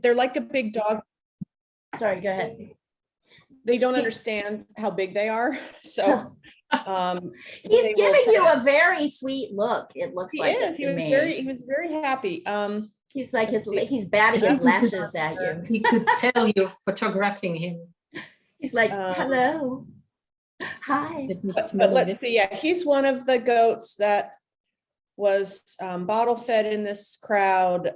they're like a big dog. Sorry, go ahead. They don't understand how big they are. So He's they will giving you try- a very sweet look. It looks he like is. it to me. He was very happy. He's like let's see. he's batting his lashes at you. He could tell you're photographing him. He's like, hello, hi. Let me But smell let's it. see. Yeah, he's one of the goats that was bottle fed in this crowd.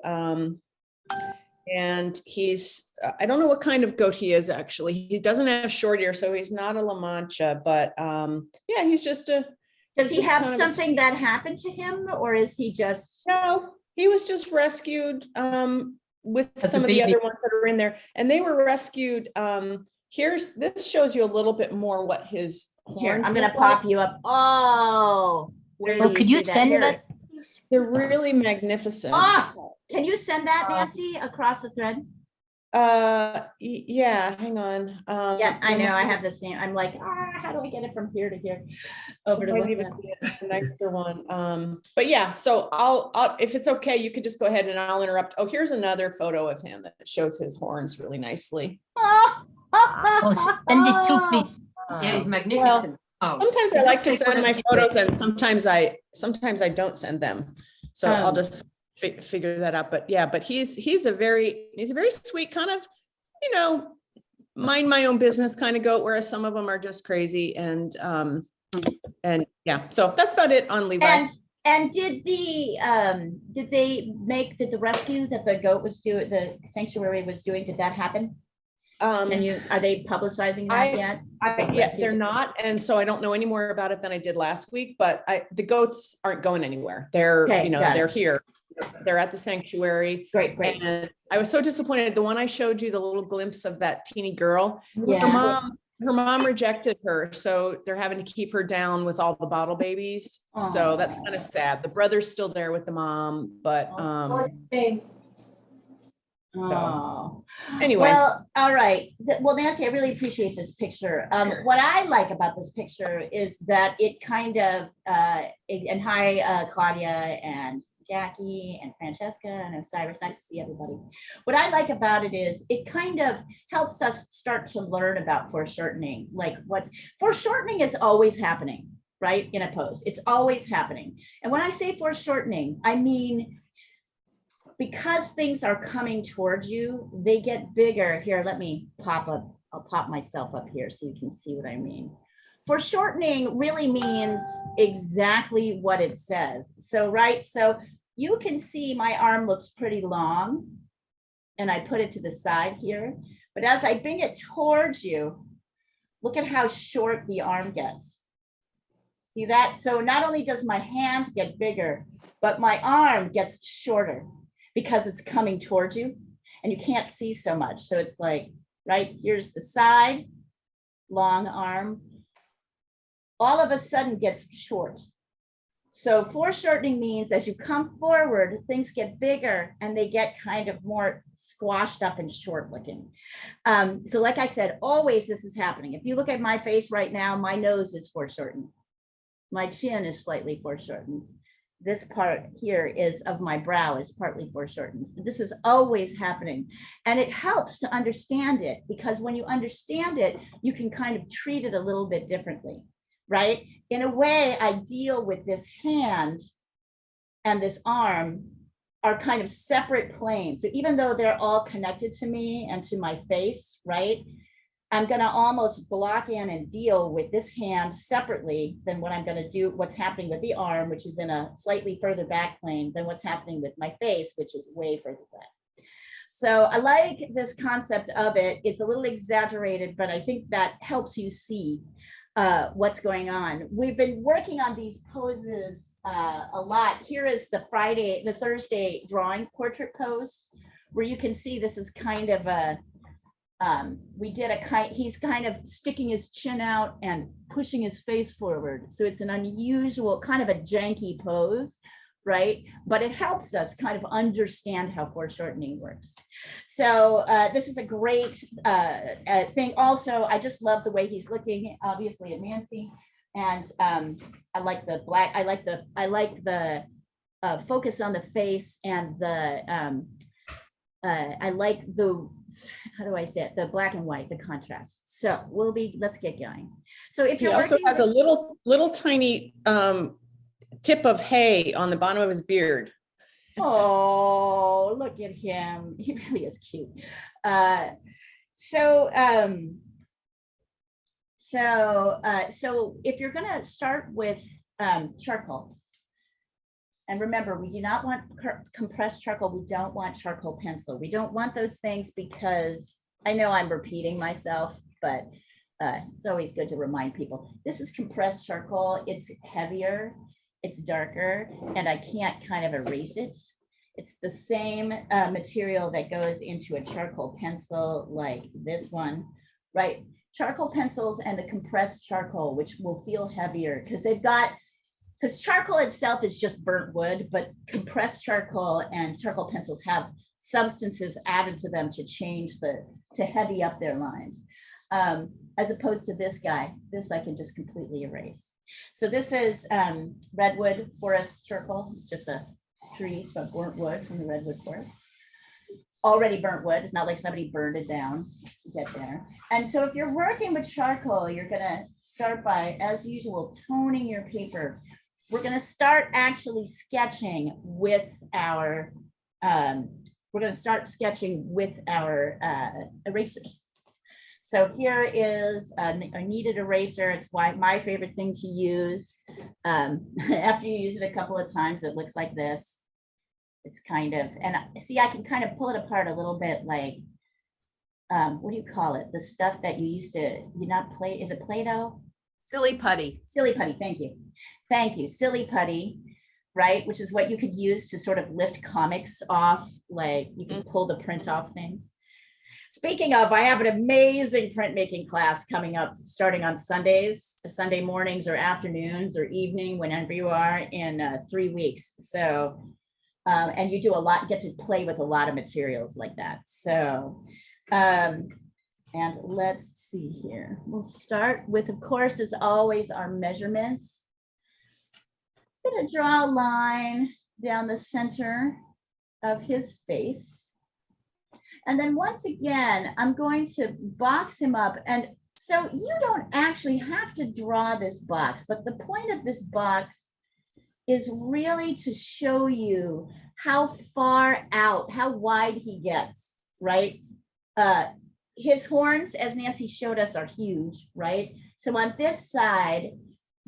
And he's, I don't know what kind of goat he is actually. He doesn't have short ear, so he's not a La Mancha, but yeah, he's just a. Does he just have kind of a- something that happened to him, or is he just? No, he was just rescued with As a some of the baby. other ones that are in there, and they were rescued. This shows you a little bit more what his Here, horns I'm gonna look like. pop you up. Oh, where Oh, do could you see send Here. that? They're really magnificent. Ah! Can you send that, Nancy, across the thread? Yeah, hang on. Yeah, I know. I have the same. I'm like, how do I get it from here to here? Over to might even WhatsApp. be a nicer one. But yeah, so I'll, if it's okay, you could just go ahead and I'll interrupt. Oh, here's another photo of him that shows his horns really nicely. Oh, send it too, please. Yeah, he's magnificent. Oh, Sometimes I it like to looks like send one my of the photos kids. and sometimes I don't send them. So I'll just figure that out. But yeah, but he's a very sweet kind of, mind my own business kind of goat, whereas some of them are just crazy. And yeah, so that's about it on Levi. And did the rescue that the goat was doing, the sanctuary was doing, did that happen? Are they publicizing that yet? Yeah, they're not. And so I don't know any more about it than I did last week, but the goats aren't going anywhere. They're, Okay, got they're it. here. They're at the sanctuary. Great. And I was so disappointed. The one I showed you, the little glimpse of that teeny girl, Yeah. her mom rejected her. So they're having to keep her down with all the bottle babies. So that's kind of sad. The brother's still there with the mom, but Oh. anyway. Well, all right. Well, Nancy, I really appreciate this picture. What I like about this picture is that it kind of, and hi, Claudia and Jackie and Francesca and Osiris, nice to see everybody. What I like about it is it kind of helps us start to learn about foreshortening. Like foreshortening is always happening, right? In a pose, it's always happening. And when I say foreshortening, I mean, because things are coming towards you, they get bigger. Here, let me pop up. I'll pop myself up here so you can see what I mean. Foreshortening really means exactly what it says. So, right, so you can see my arm looks pretty long and I put it to the side here. But as I bring it towards you, look at how short the arm gets. See that? So not only does my hand get bigger, but my arm gets shorter because it's coming towards you and you can't see so much. So it's like, right, here's the side, long arm, all of a sudden gets short. So foreshortening means as you come forward, things get bigger and they get kind of more squashed up and short looking. So like I said, always this is happening. If you look at my face right now, my nose is foreshortened. My chin is slightly foreshortened. This part here is of my brow is partly foreshortened. This is always happening. And it helps to understand it because when you understand it, you can kind of treat it a little bit differently, right? In a way, I deal with this hand and this arm are kind of separate planes. So even though they're all connected to me and to my face, right? I'm going to almost block in and deal with this hand separately than what I'm going to do, what's happening with the arm, which is in a slightly further back plane than what's happening with my face, which is way further back. So I like this concept of it. It's a little exaggerated, but I think that helps you see what's going on. We've been working on these poses a lot. Here is the Thursday drawing portrait pose, where you can see this is kind of a, he's kind of sticking his chin out and pushing his face forward. So it's an unusual kind of a janky pose, right? But it helps us kind of understand how foreshortening works. So this is a great thing. Also, I just love the way he's looking, obviously, at Nancy. And I like the black, I like the focus on the face and the I like the, how do I say it? The black and white, the contrast. So let's get going. So if He you're also working has a with, little tiny tip of hay on the bottom of his beard. oh, look at him. He really is cute. So if you're gonna start with charcoal, and remember, we do not want compressed charcoal. We don't want charcoal pencil. We don't want those things because I know I'm repeating myself, but it's always good to remind people. This is compressed charcoal. It's heavier, it's darker, and I can't kind of erase it. It's the same material that goes into a charcoal pencil like this one, right? Charcoal pencils and the compressed charcoal, which will feel heavier because charcoal itself is just burnt wood, but compressed charcoal and charcoal pencils have substances added to them to heavy up their lines. As opposed to this guy, this I can just completely erase. So this is redwood forest charcoal. It's just a tree, so burnt wood from the redwood forest. Already burnt wood. It's not like somebody burned it down to get there. And so if you're working with charcoal, you're gonna start by, as usual, toning your paper. We're gonna start actually sketching with our, erasers. So here is a kneaded eraser. It's my favorite thing to use. After you use it a couple of times, it looks like this. It's kind of, and see, I can kind of pull it apart a little bit like, what do you call it? The stuff that you used to, is it Play-Doh? Silly putty. Silly putty, thank you. Thank you, silly putty, right? Which is what you could use to sort of lift comics off, like you can pull the print off things. Speaking of, I have an amazing printmaking class coming up starting on Sundays, Sunday mornings or afternoons or evening, whenever you are, in 3 weeks. So, and you get to play with a lot of materials like that. So, and let's see here. We'll start with, of course, as always, our measurements. I'm gonna draw a line down the center of his face. And then once again, I'm going to box him up. And so you don't actually have to draw this box, but the point of this box is really to show you how far out, how wide he gets, right? His horns, as Nancy showed us, are huge, right? So on this side,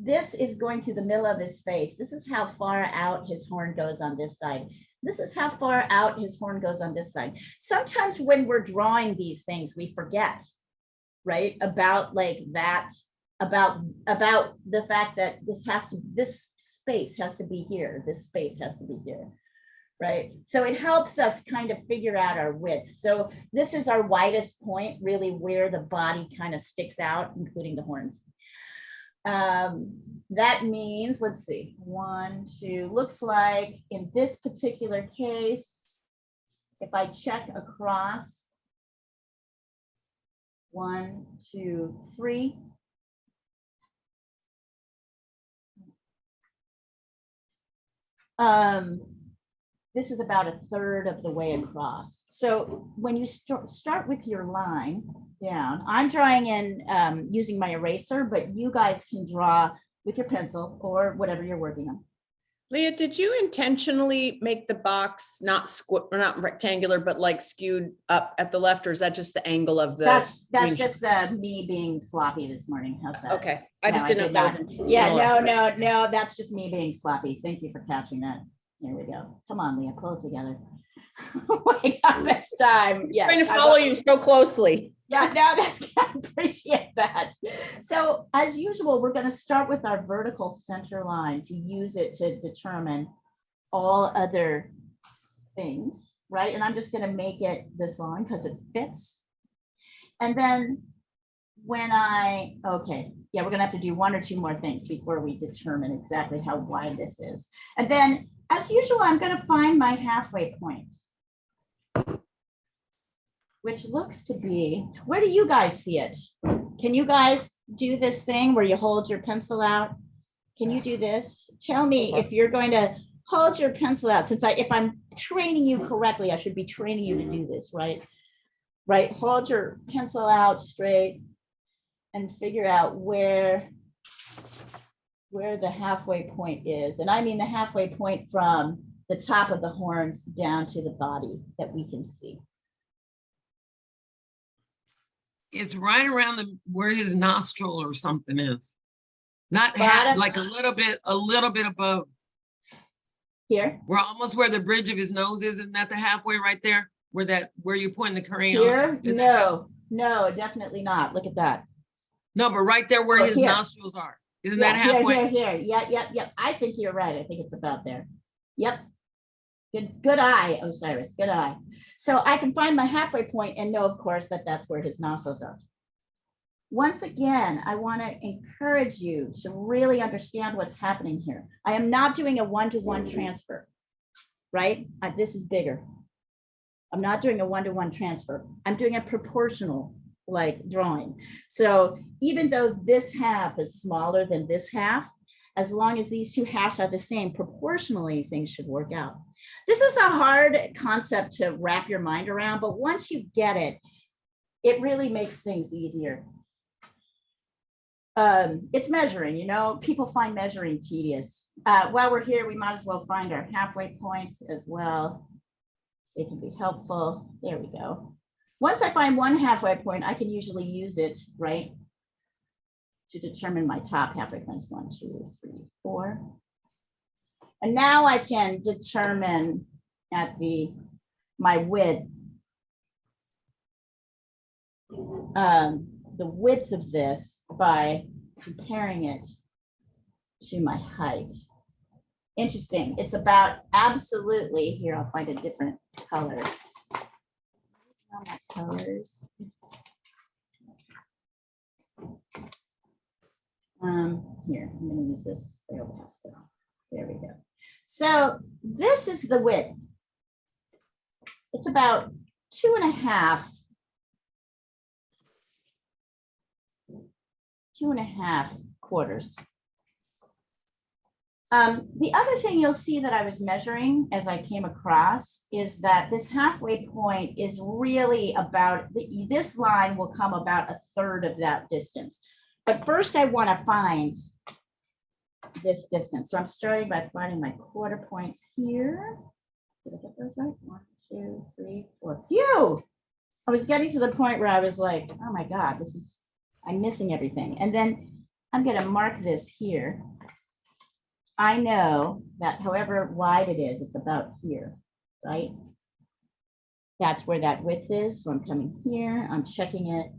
this is going through the middle of his face. This is how far out his horn goes on this side. This is how far out his horn goes on this side. Sometimes when we're drawing these things, we forget, right? About like that, about the fact that this space has to be here. This space has to be here, right? So it helps us kind of figure out our width. So this is our widest point, really where the body kind of sticks out, including the horns. That means, let's see, 1, 2, looks like in this particular case, if I check across, 1, 2, 3. This is about 1/3 of the way across. So when you start with your line down, I'm drawing in using my eraser, but you guys can draw with your pencil or whatever you're working on. Leah, did you intentionally make the box not rectangular, but like skewed up at the left, or is that just the angle of the? That's just me being sloppy this morning. How's that? Okay, I just No, didn't know if that was intentional. Yeah, no, that's just me being sloppy. Thank you for catching that. There we go. Come on, Leah, pull it together. Wake up, it's time. Yeah, Trying to follow you so closely. Yeah, no, I appreciate that. So as usual, we're going to start with our vertical center line to use it to determine all other things, right? And I'm just going to make it this long because it fits. And then when okay, yeah, we're going to have to do 1 or 2 more things before we determine exactly how wide this is. And then as usual, I'm going to find my halfway point, which looks to be, where do you guys see it? Can you guys do this thing where you hold your pencil out? Can you do this? Tell me if you're going to hold your pencil out, since if I'm training you correctly, I should be training you to do this, right? Right, hold your pencil out straight and figure out where the halfway point is. And I mean the halfway point from the top of the horns down to the body that we can see. It's right around where his nostril or something is. Not half, Bottom. like a little bit above. Here, We're almost where the bridge of his nose is. Isn't that the halfway right there? Where you're pointing the crayon? here, Isn't that no, no, definitely not. Look at that. No, but right there where Oh, his here. nostrils are. Isn't Yeah, that here, halfway? here. Yep. I think you're right. I think it's about there. Yep. Good eye, Osiris, good eye. So I can find my halfway point and know, of course, that that's where his nostrils are. Once again, I want to encourage you to really understand what's happening here. I am not doing a one-to-one transfer, right? This is bigger. I'm not doing a one-to-one transfer. I'm doing a proportional like drawing. So even though this half is smaller than this half, as long as these two halves are the same, proportionally, things should work out. This is a hard concept to wrap your mind around, but once you get it, it really makes things easier. It's measuring, you know, people find measuring tedious. While we're here, we might as well find our halfway points as well. They can be helpful. There we go. Once I find one halfway point, I can usually use it, right, to determine my top halfway points. 1, 2, 3, 4. And now I can determine at my width, the width of this by comparing it to my height. Interesting. It's about absolutely, here, I'll find a different colors. Colors. Here, I'm going to use this pastel. There we go. So this is the width. It's about 2.5 quarters. The other thing you'll see that I was measuring as I came across is that this halfway point is really about, this line will come about 1/3 of that distance. But first I want to find this distance. So I'm starting by finding my quarter points here. Did I get those right? 1, 2, 3, 4. Phew! I was getting to the point where I was like, oh my God, I'm missing everything. And then I'm going to mark this here. I know that however wide it is, it's about here, right? That's where that width is. So I'm coming here, I'm checking it.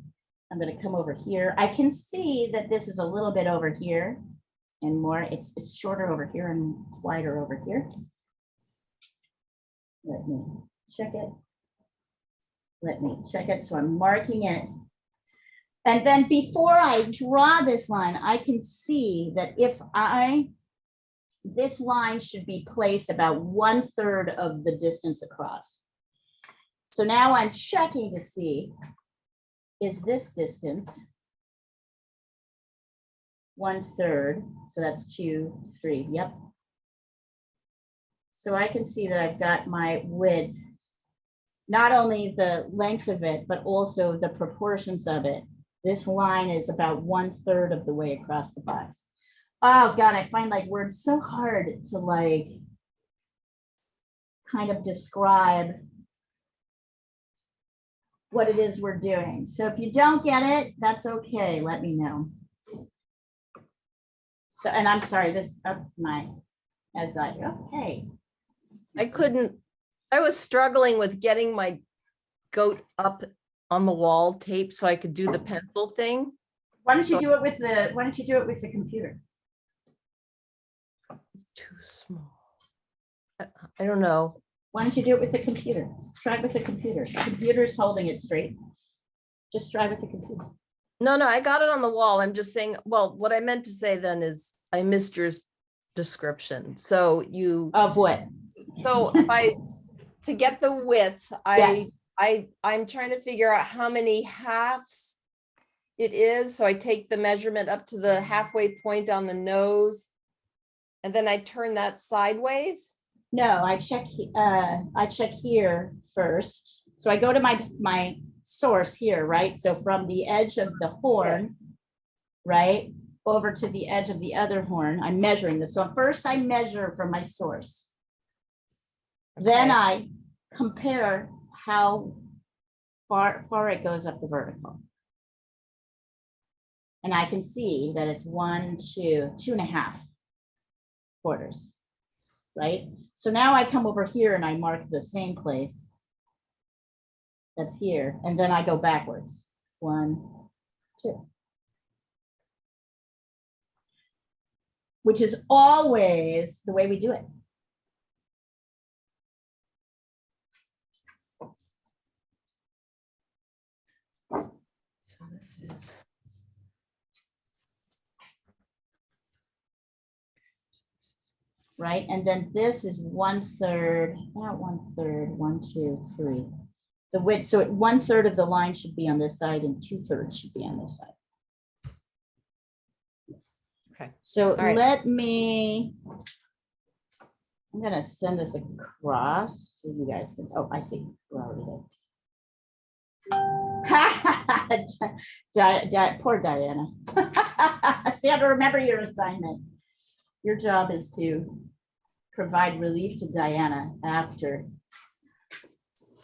I'm going to come over here. I can see that this is a little bit over here and more. It's shorter over here and wider over here. Let me check it. Let me check it. So I'm marking it. And then before I draw this line, I can see that this line should be placed about 1/3 of the distance across. So now I'm checking to see, is this distance 1/3? So that's 2, 3, yep. So I can see that I've got my width, not only the length of it, but also the proportions of it. This line is about 1/3 of the way across the box. Oh God, I find like words so hard to like kind of describe what it is we're doing. So if you don't get it, that's okay. Let me know. So, and I'm sorry, okay. I was struggling with getting my goat up on the wall tape so I could do the pencil thing. Why don't you do it with the computer? It's too small. I don't know. Why don't you do it with the computer? Try it with the computer. The computer's holding it straight. Just try with the computer. No, I got it on the wall. I'm just saying, well, what I meant to say then is I missed your description. So Of what? so to get the width, Yes. I'm trying to figure out how many halves it is. So I take the measurement up to the halfway point on the nose, and then I turn that sideways. No, I check here first. So I go to my source here, right? So from the edge of the horn, right, over to the edge of the other horn, I'm measuring this. So first I measure from my source. Then Okay. I compare how far it goes up the vertical. And I can see that it's 1, 2, 2.5 quarters, right? So now I come over here and I mark the same place that's here, and then I go backwards. 1, 2. Which is always the way we do it. So this is. Right, and then this is 1/3, not 1/3, 1, 2, 3. The width, so 1/3 of the line should be on this side and 2/3 should be on this side. Okay. So right. let me, I'm gonna send this across so you guys can, oh, I see, we're already there. Poor Diana. Sandra, remember your assignment. Your job is to provide relief to Diana after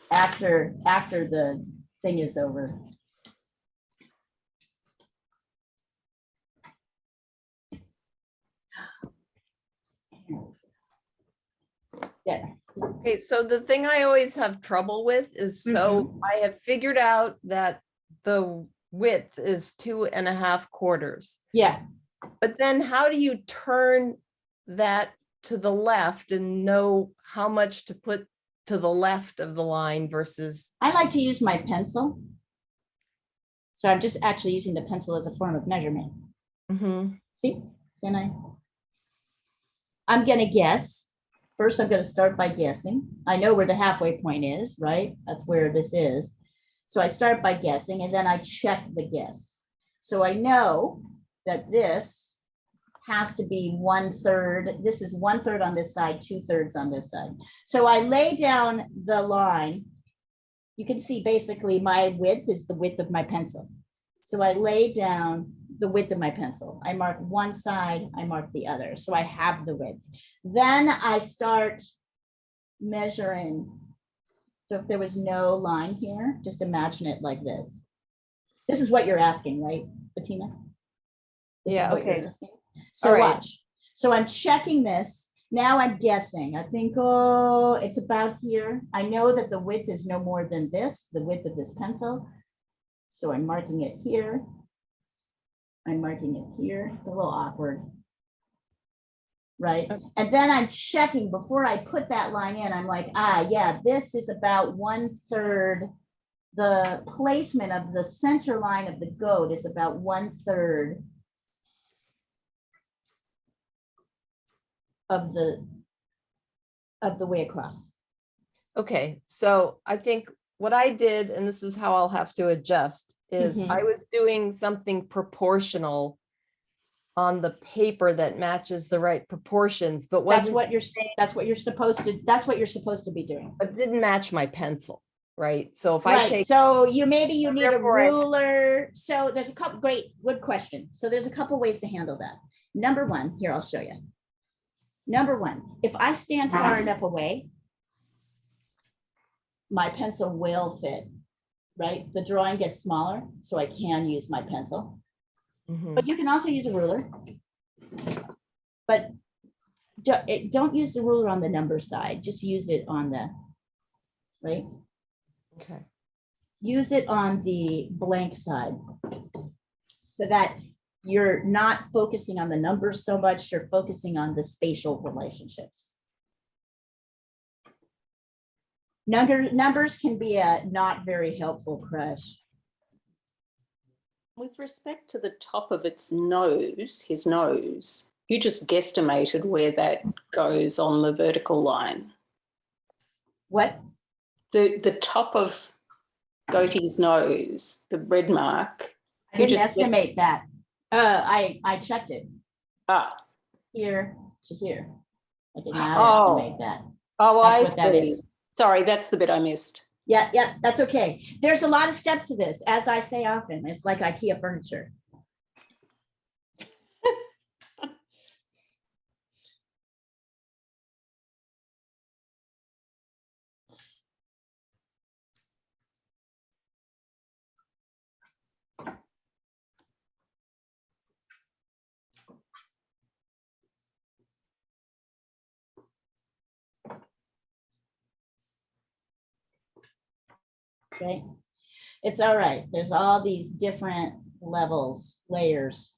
the thing is over. Yeah. Okay, so the thing I always have trouble with is, so I have figured out that the width is 2.5 quarters. Yeah. But then how do you turn that to the left and know how much to put to the left of the line versus? I like to use my pencil. So I'm just actually using the pencil as a form of measurement. Mhm. See, I'm gonna guess. First, I'm gonna start by guessing. I know where the halfway point is, right? That's where this is. So I start by guessing and then I check the guess. So I know that this has to be 1/3. This is 1/3 on this side, 2/3 on this side. So I lay down the line. You can see basically my width is the width of my pencil. So I lay down the width of my pencil. I mark one side, I mark the other. So I have the width. Then I start measuring. So if there was no line here, just imagine it like this. This is what you're asking, right, Bettina? This is Yeah, what you're okay. asking. So All right. watch. So I'm checking this. Now I'm guessing. I think, oh, it's about here. I know that the width is no more than this, the width of this pencil. So I'm marking it here. I'm marking it here. It's a little awkward. Right? And then I'm checking before I put that line in. I'm like, ah, yeah, this is about 1/3. The placement of the center line of the goat is about 1/3 of the way across. Okay, so I think what I did, and this is how I'll have to adjust, is Mhm. I was doing something proportional on the paper that matches the right proportions, but That's wasn't, what you're supposed to be doing. but didn't match my pencil, right? So if I Right, take, so maybe you need a Therefore, I- ruler. So there's a couple, good question. So there's a couple ways to handle that. Number one, here, I'll show you. Number one, if I stand far enough away, my pencil will fit, right? The drawing gets smaller, so I can use my pencil. Mhm. But you can also use a ruler. But don't use the ruler on the number side, just use it on the, right? Okay. Use it on the blank side so that you're not focusing on the numbers so much, you're focusing on the spatial relationships. Numbers can be a not very helpful crush. With respect to the top of its nose, his nose, you just guesstimated where that goes on the vertical line. What? The top of Goatee's nose, the red mark. I you didn't just guessed- estimate that. I checked it Ah, here to here. I did not Oh. estimate that. Oh, I That's what that see. is. Sorry, that's the bit I missed. Yeah, that's okay. There's a lot of steps to this, as I say often. It's like IKEA furniture. Okay, it's all right. There's all these different levels, layers.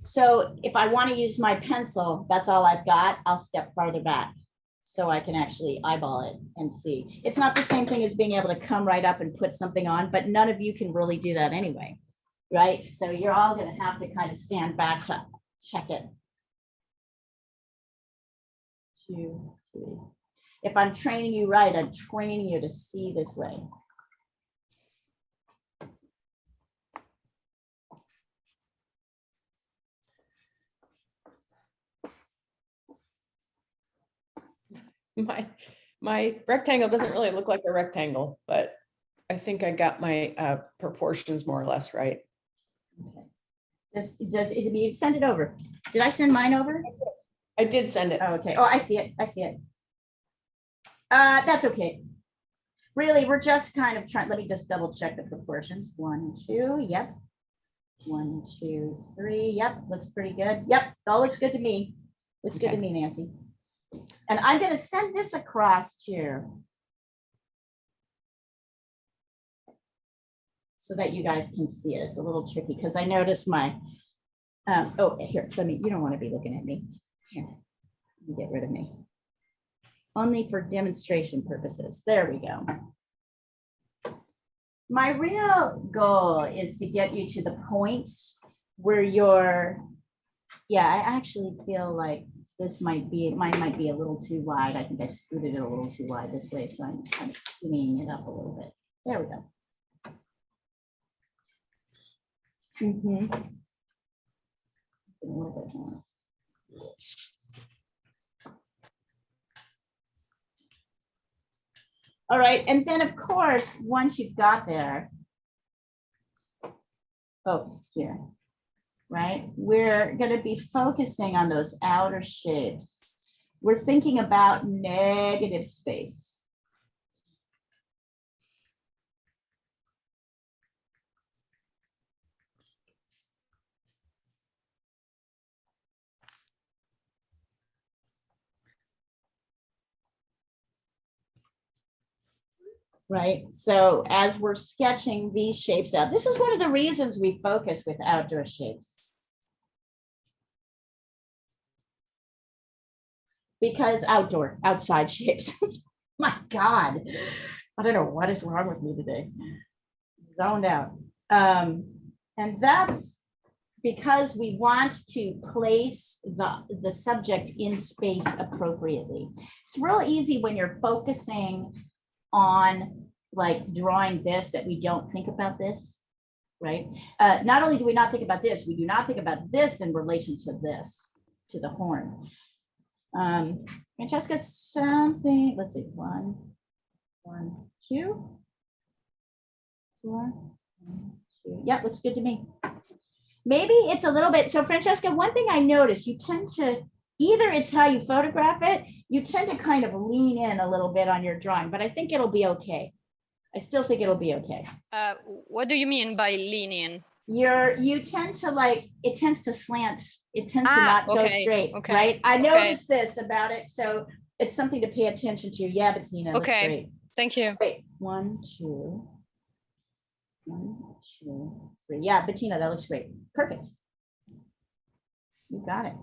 So if I want to use my pencil, that's all I've got. I'll step farther back so I can actually eyeball it and see. It's not the same thing as being able to come right up and put something on, but none of you can really do that anyway, right? So you're all going to have to kind of stand back to check it. 2, 3. If I'm training you right, I'm training you to see this way. My rectangle doesn't really look like a rectangle, but I think I got my proportions more or less right. You send it over? Did I send mine over? I did send it. Oh, okay. Oh, I see it. I see it. That's okay. Really, we're just kind of trying, let me just double check the proportions. 1, 2, yep. 1, 2, 3, yep, looks pretty good. Yep, all looks good to me. Looks good to Okay. me, Nancy. And I'm gonna send this across to so that you guys can see it. It's a little tricky because I noticed my, oh, here, let me, you don't want to be looking at me. Here, let me get rid of me. Only for demonstration purposes. There we go. My real goal is to get you to the point where you're, yeah, I actually feel like this might be, mine might be a little too wide. I think I scooted it a little too wide this way, so I'm kind of skinnying it up a little bit. There we go. A little bit more. All right, and then of course, once you've got there, oh, here, right? We're going to be focusing on those outer shapes. We're thinking about negative space. Right, so as we're sketching these shapes out, this is one of the reasons we focus with outdoor shapes. Because outside shapes. My God, I don't know what is wrong with me today. Zoned out. And that's because we want to place the subject in space appropriately. It's real easy when you're focusing on like drawing this that we don't think about this, right? Not only do we not think about this, we do not think about this in relation to this, to the horn. Francesca, something, let's see, 1, 2, 4, 2. Yeah, looks good to me. Maybe it's a little bit, so Francesca, one thing I noticed, you tend to, either it's how you photograph it, you tend to kind of lean in a little bit on your drawing, but I think it'll be okay. I still think it'll be okay. What do you mean by lean in? You tend to like, it tends to slant, it tends to not go straight, okay, right? I noticed this about it, so it's something to pay attention to. Yeah, Bettina, that's great. Thank you. Wait, 1, 2, 1, 2, 3. Yeah, Bettina, that looks great. Perfect. You got it.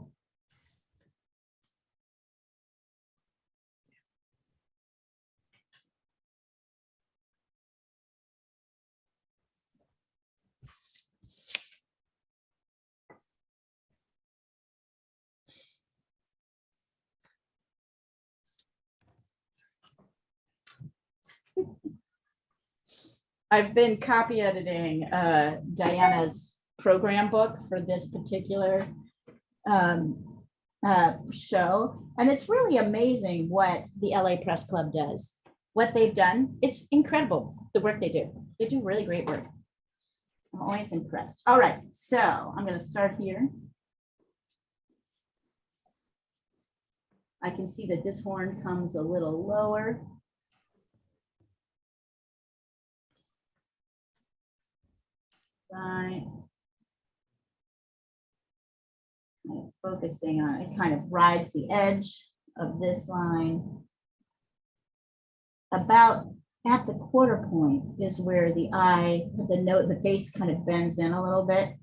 I've been copy editing Diana's program book for this particular show. And it's really amazing what the LA Press Club does, what they've done. It's incredible, the work they do. They do really great work. I'm always impressed. All right, so I'm going to start here. I can see that this horn comes a little lower. Right. Kind of focusing on it, kind of rides the edge of this line. About at the quarter point is where the eye, the face kind of bends in a little bit.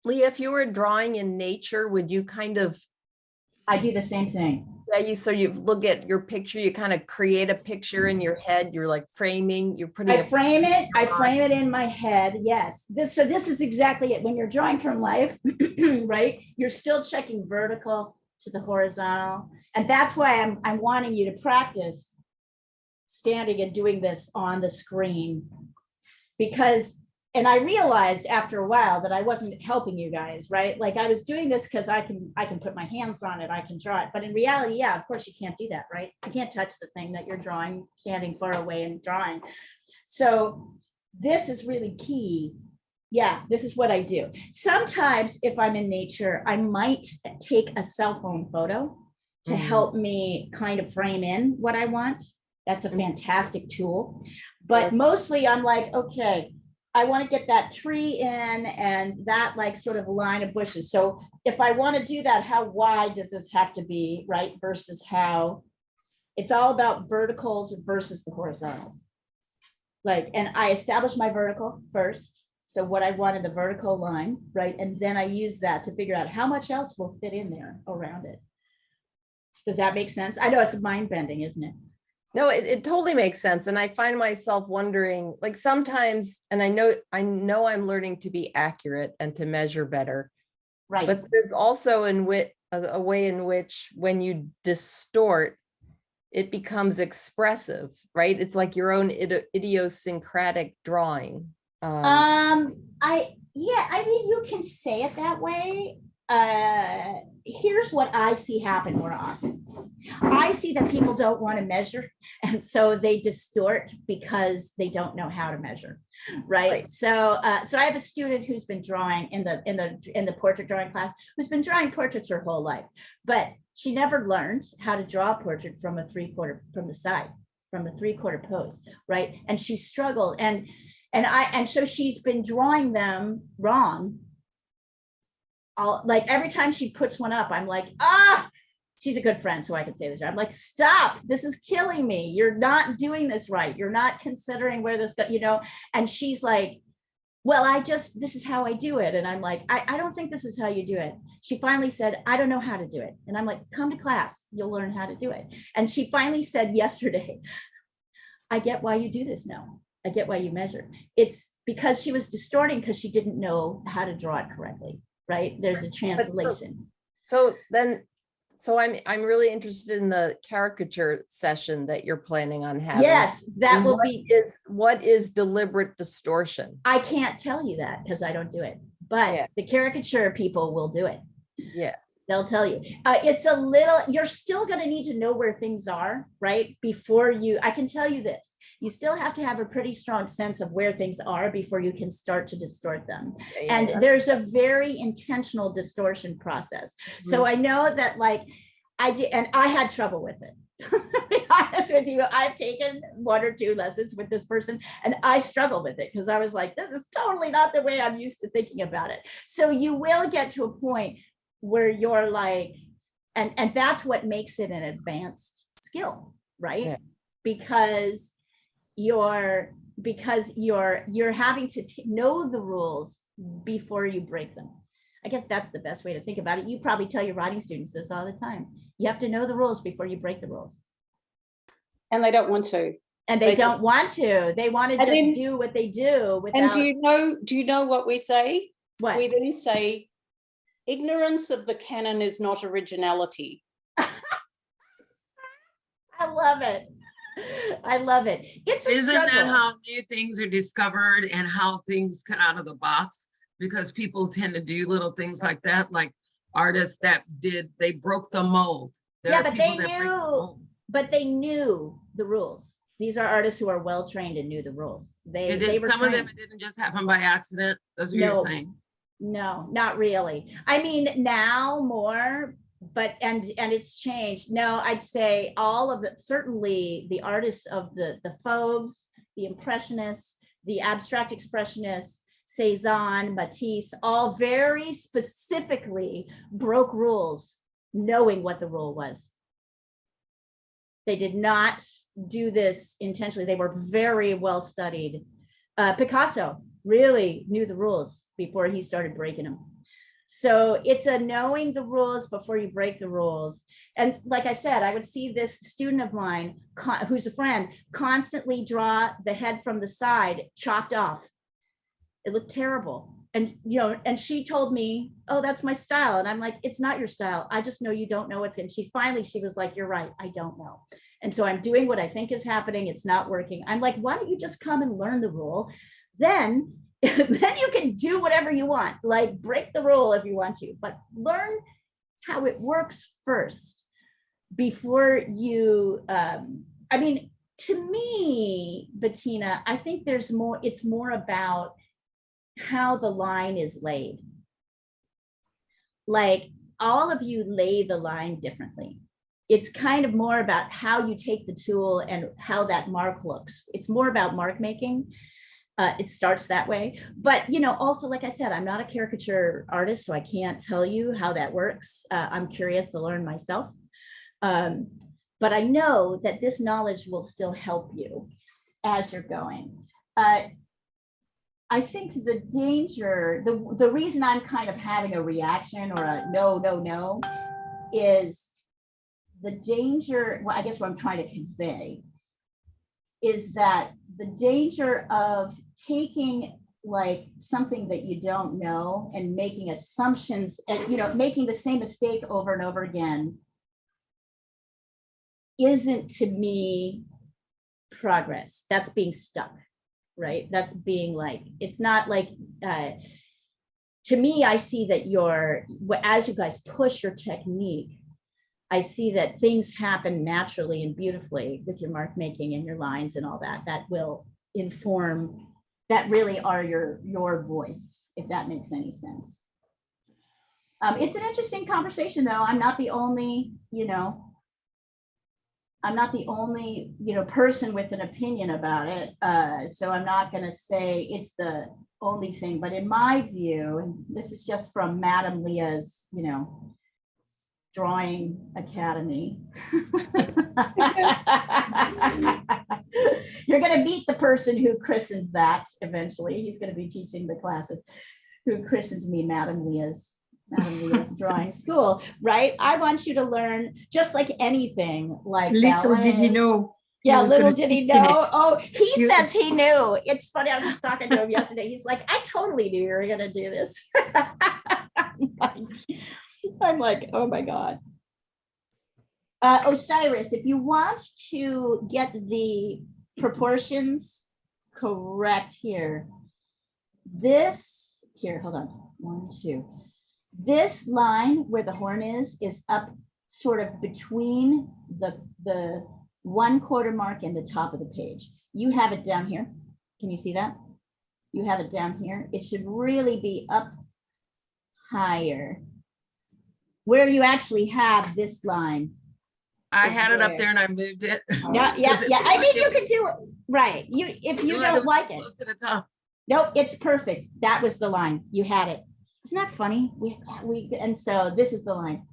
Leah, if you were drawing in nature, would you kind of, I do the same thing. so you look at your picture, you kind of create a picture in your head, you're like framing, you're putting. I frame it in my head. Yes. So this is exactly it. When you're drawing from life, right? You're still checking vertical to the horizontal. And that's why I'm wanting you to practice standing and doing this on the screen, because, and I realized after a while that I wasn't helping you guys, right? Like I was doing this because I can put my hands on it, I can draw it. But in reality, yeah, of course you can't do that, right? You can't touch the thing that you're drawing, standing far away and drawing. So this is really key. Yeah, this is what I do. Sometimes if I'm in nature, I might take a cell phone photo to help me kind of frame in what I want. That's a fantastic tool. But Yes. mostly I'm like, okay, I want to get that tree in and that like sort of line of bushes. So if I want to do that, how wide does this have to be, right? Versus how, it's all about verticals versus the horizontals. Like, and I establish my vertical first. So what I want in the vertical line, right? And then I use that to figure out how much else will fit in there around it. Does that make sense? I know it's mind bending, isn't it? No, it totally makes sense. And I find myself wondering, like sometimes, and I know I'm learning to be accurate and to measure better, Right. but there's also a way in which when you distort, it becomes expressive, right? It's like your own idiosyncratic drawing. Yeah, I mean, you can say it that way. Here's what I see happen more often. I see that people don't want to measure, and so they distort because they don't know how to measure, right? So I have a student who's been drawing in the portrait drawing class, who's been drawing portraits her whole life, but she never learned how to draw a portrait from a 3/4 from the side, from a 3/4 pose, right? And she struggled, and so she's been drawing them wrong. Like every time she puts one up, I'm like, she's a good friend, so I can say this. I'm like, stop, this is killing me. You're not doing this right. You're not considering where this, and she's like, well, this is how I do it. And I'm like, I don't think this is how you do it. She finally said, I don't know how to do it. And I'm like, come to class, you'll learn how to do it. And she finally said yesterday, I get why you do this now. I get why you measure. It's because she was distorting because she didn't know how to draw it correctly, right? There's a translation. So I'm really interested in the caricature session that you're planning on having. Yes, that And will be. What is deliberate distortion? I can't tell you that because I don't do it, but Yeah. the caricature people will do it. Yeah. They'll tell you. It's a little, you're still going to need to know where things are, right? Before I can tell you this, you still have to have a pretty strong sense of where things are before you can start to distort them. And there's a very intentional distortion process. So I know that like I did, and I had trouble with it. To be honest with you, I've taken 1 or 2 lessons with this person and I struggled with it because I was like, this is totally not the way I'm used to thinking about it. So you will get to a point where you're like, and that's what makes it an advanced skill, right? Yeah. Because you're having to know the rules before you break them. I guess that's the best way to think about it. You probably tell your writing students this all the time. You have to know the rules before you break the rules. And they don't want to. And they don't want to. They want to just do what they do without. And do you know what we say? What? We then say, ignorance of the canon is not originality. I love it. I love it. It's a Isn't that struggle. how new things are discovered and how things come out of the box? Because people tend to do little things like that, like artists that they broke the mold. There Yeah, are but people they that break the knew, mold. but they knew the rules. These are artists who are well trained and knew the rules. They were Some of them, trained. it didn't just happen by accident. That's what you're No. saying. No, not really. I mean, now more, but and it's changed. No, I'd say all of it, certainly the artists of the Fauves, the Impressionists, the Abstract Expressionists, Cezanne, Matisse, all very specifically broke rules, knowing what the rule was. They did not do this intentionally. They were very well studied. Picasso really knew the rules before he started breaking them. So it's a knowing the rules before you break the rules. And like I said, I would see this student of mine who's a friend constantly draw the head from the side chopped off. It looked terrible. And, you know, and she told me, oh, that's my style. And I'm like, it's not your style. I just know you don't know what's in. She was like, you're right. I don't know. And so I'm doing what I think is happening. It's not working. I'm like, why don't you just come and learn the rule? Then you can do whatever you want, like break the rule if you want to, but learn how it works first before you, I mean, to me, Bettina, I think there's more, it's more about how the line is laid. Like all of you lay the line differently. It's kind of more about how you take the tool and how that mark looks. It's more about mark making. It starts that way. But, you know, also, like I said, I'm not a caricature artist, so I can't tell you how that works. I'm curious to learn myself. But I know that this knowledge will still help you as you're going. I think the danger, the reason I'm kind of having a reaction or a no, is the danger, well, I guess what I'm trying to convey is that the danger of taking like something that you don't know and making assumptions and, you know, making the same mistake over and over again isn't, to me, progress. That's being stuck, right? That's being like, it's not like, to me, I see that as you guys push your technique, I see that things happen naturally and beautifully with your mark making and your lines and all that, that will inform, that really are your voice, if that makes any sense. It's an interesting conversation though. I'm not the only, person with an opinion about it. So I'm not gonna say it's the only thing, but in my view, and this is just from Madame Leah's, Drawing Academy. You're going to meet the person who christened that eventually. He's going to be teaching the classes, who christened me Madame Leah's drawing school, right? I want you to learn just like anything, like Little ballet. did he know. Yeah, was little gonna did he teach in know. it. Oh, he says he knew. It's funny. I was just talking to him yesterday. He's like, I totally knew you were going to do this. I'm like, oh my God. Osiris, if you want to get the proportions correct here, hold on, 1, 2. This line where the horn is up sort of between the 1/4 mark and the top of the page. You have it down here. Can you see that? You have it down here. It should really be up higher, where you actually have this line. I had it up there and I moved it. Yeah. I mean, you could do it right. If you don't like it. Close to the top. Nope, it's perfect. That was the line. You had it. Isn't that funny? And so this is the line.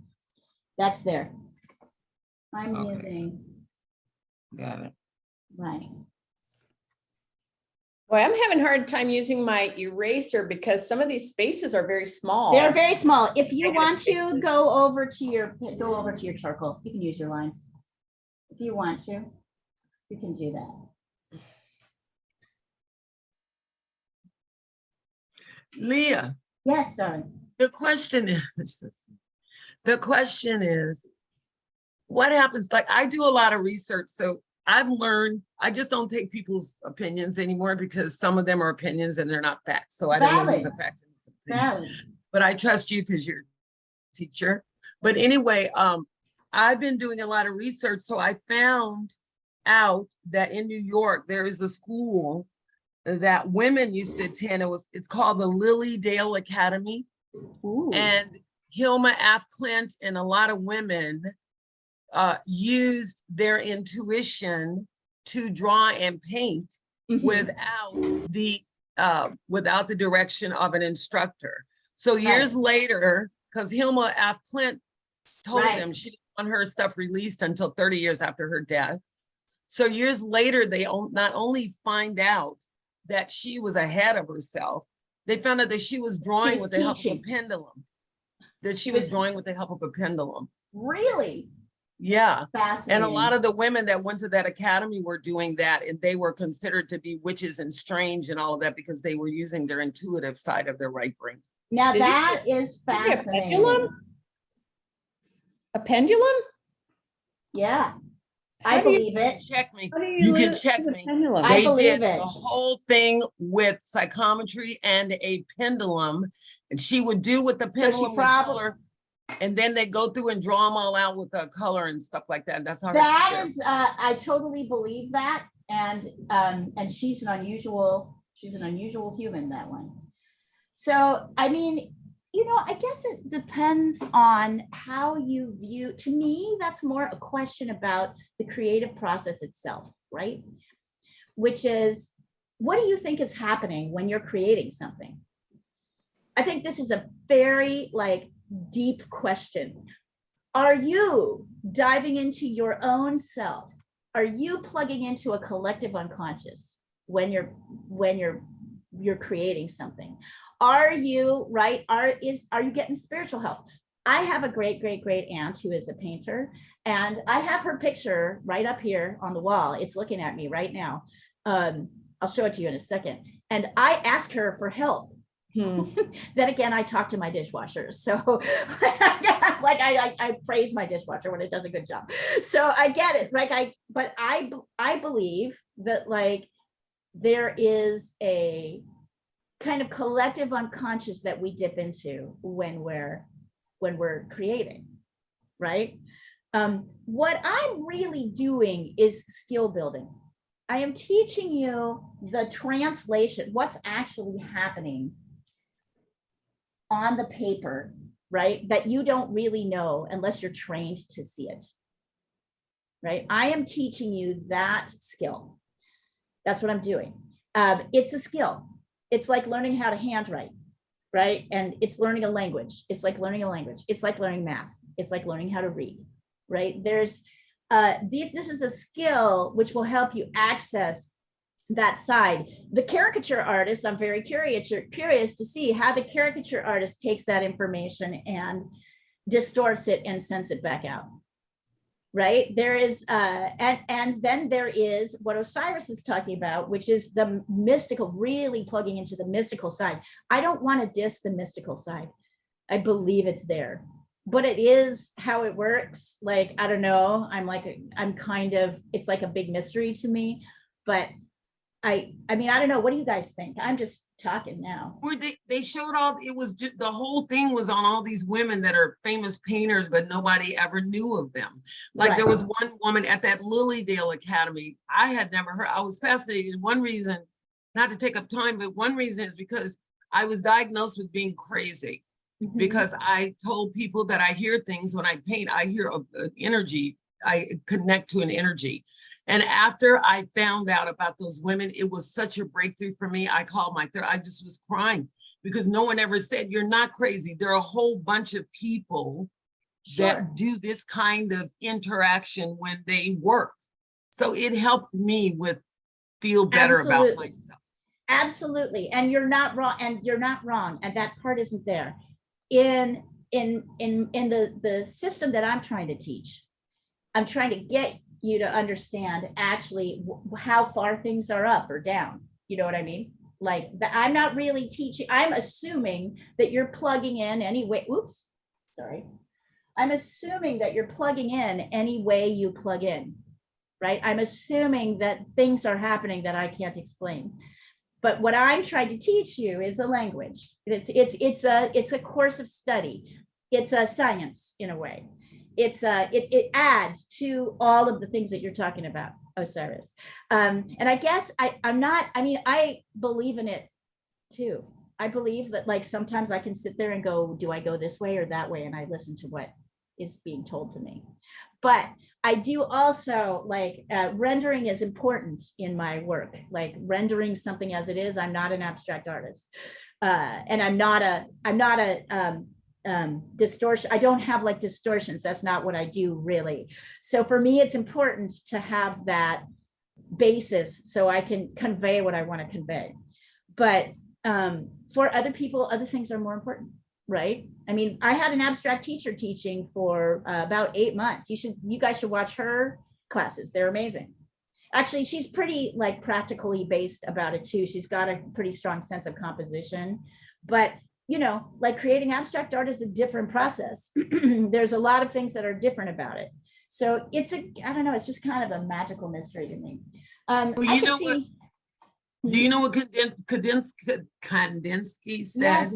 That's there. I'm using. Got it. Right. Boy, I'm having a hard time using my eraser because some of these spaces are very small. They're very small. If you Negative want to spaces. go over to your charcoal, you can use your lines. If you want to, you can do that. Leah, Yes, darling. the question is, what happens? Like I do a lot of research. So I've learned, I just don't take people's opinions anymore because some of them are opinions and they're not facts. So I don't know who's a Valid. fact and who's an opinion. Valid. But I trust you because you're a teacher. But anyway, I've been doing a lot of research. So I found out that in New York, there is a school that women used to attend. It's called the Lily Dale Academy. Ooh. And Hilma Af Klint and a lot of women used their intuition to draw and paint Mhm. without the direction of an instructor. So years later, because Hilma Af Klint told Right. them she didn't want her stuff released until 30 years after her death. So years later, they not only find out that she was ahead of herself, they found out that she was drawing was with the help of a teaching. pendulum. That she was- was drawing with the help of a pendulum. Really Yeah. fascinating. And a lot of the women that went to that academy were doing that, and they were considered to be witches and strange and all of that because they were using their intuitive side of their right brain. Now Did you that is you get a fascinating. pendulum? A pendulum? Yeah, How I do you- believe it. Check me. How do You can use check the me. pendulum? I They believe did it. the whole thing with psychometry and a pendulum, and she would do with the pendulum would tell probably- her, and then they go through and draw them all out with the color and stuff like that. And that's how That is, I totally believe that, and she's an unusual human, that one. So, I mean, I guess it depends on how you view, to me, that's more a question about the creative process itself, right? Which is, what do you think is happening when you're creating something? I think this is a very deep question. Are you diving into your own self? Are you plugging into a collective unconscious when you're creating something? Are you right? Are you getting spiritual help? I have a great aunt who is a painter, and I have her picture right up here on the wall. It's looking at me right now. I'll show it to you in a second. And I asked her for help. Then again, I talk to my dishwasher. So I praise my dishwasher when it does a good job. So I get it. But I believe that there is a kind of collective unconscious that we dip into when we're creating, right? What I'm really doing is skill building. I am teaching you the translation, what's actually happening on the paper, right? That you don't really know unless you're trained to see it, right? I am teaching you that skill. That's what I'm doing. It's a skill. It's like learning how to handwrite, right? And it's learning a language. It's like learning a language. It's like learning math. It's like learning how to read, right? There's this is a skill which will help you access that side. The caricature artist, I'm very curious to see how the caricature artist takes that information and distorts it and sends it back out. Right? There is, and then there is what Osiris is talking about, which is the mystical, really plugging into the mystical side. I don't want to diss the mystical side. I believe it's there, but it is how it works. I don't know. It's like a big mystery to me, but I mean, I don't know. What do you guys think? I'm just talking now. Where they showed it was just, the whole thing was on all these women that are famous painters, but nobody ever knew of them. There was one woman at that Lily Dale Academy. I had never heard, I was fascinated. One reason, not to take up time, but one reason is because I was diagnosed with being crazy. Because I told people that I hear things when I paint, I hear an energy, I connect to an energy. And after I found out about those women, it was such a breakthrough for me. I called my therapist. I just was crying because no one ever said, you're not crazy. There are a whole bunch of people that do this kind of interaction when they work. So it helped me feel better about myself. Absolutely. And you're not wrong. And that part isn't there. In the system that I'm trying to teach, I'm trying to get you to understand actually how far things are up or down. You know what I mean? I'm not really teaching. I'm assuming that you're plugging in anyway. Oops, sorry. I'm assuming that you're plugging in any way you plug in. right? I'm assuming that things are happening that I can't explain. But what I'm trying to teach you is a language. It's a course of study. It's a science in a way. It adds to all of the things that you're talking about, Osiris. And I guess I believe in it too. I believe that like sometimes I can sit there and go, do I go this way or that way? And I listen to what is being told to me. But I do also like rendering is important in my work, like rendering something as it is. I'm not an abstract artist. And I'm not a distortion. I don't have like distortions. That's not what I do really. So for me, it's important to have that basis so I can convey what I want to convey. But for other people, other things are more important, right? I mean, I had an abstract teacher teaching for about 8 months. You guys should watch her classes. They're amazing. Actually, she's pretty like practically based about it too. She's got a pretty strong sense of composition, but you know, like creating abstract art is a different process. There's a lot of things that are different about it. So I don't know, it's just kind of a magical mystery to me. Do you know what Kandinsky said? Yes.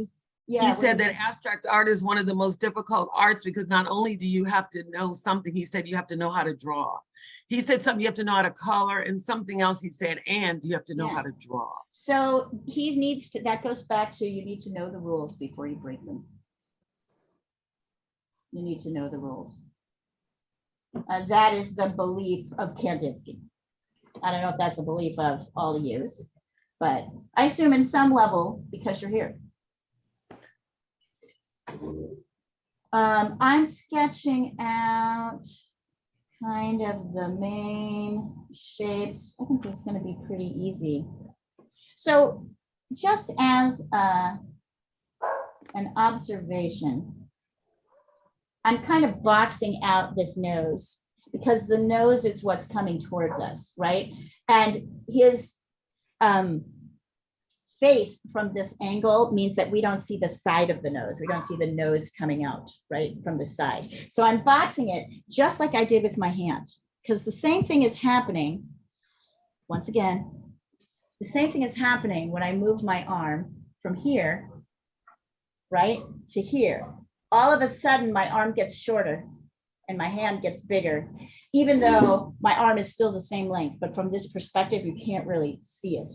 Yeah, He said that abstract art is one of the most difficult arts because not only do you have to know something, he said you have to know how to draw. He said something, you have to know how to color, and something else he said, and you have to know how to draw. So that goes back to, you need to know the rules before you break them. You need to know the rules. That is the belief of Kandinsky. I don't know if that's the belief of all of you, but I assume in some level, because you're here. I'm sketching out kind of the main shapes. I think this is going to be pretty easy. So just as an observation, I'm kind of boxing out this nose because the nose is what's coming towards us, right? And his face from this angle means that we don't see the side of the nose. We don't see the nose coming out, right, from the side. So I'm boxing it just like I did with my hand, because the same thing is happening, once again, the same thing is happening when I move my arm from here, right, to here. All of a sudden, my arm gets shorter and my hand gets bigger, even though my arm is still the same length, but from this perspective, you can't really see it.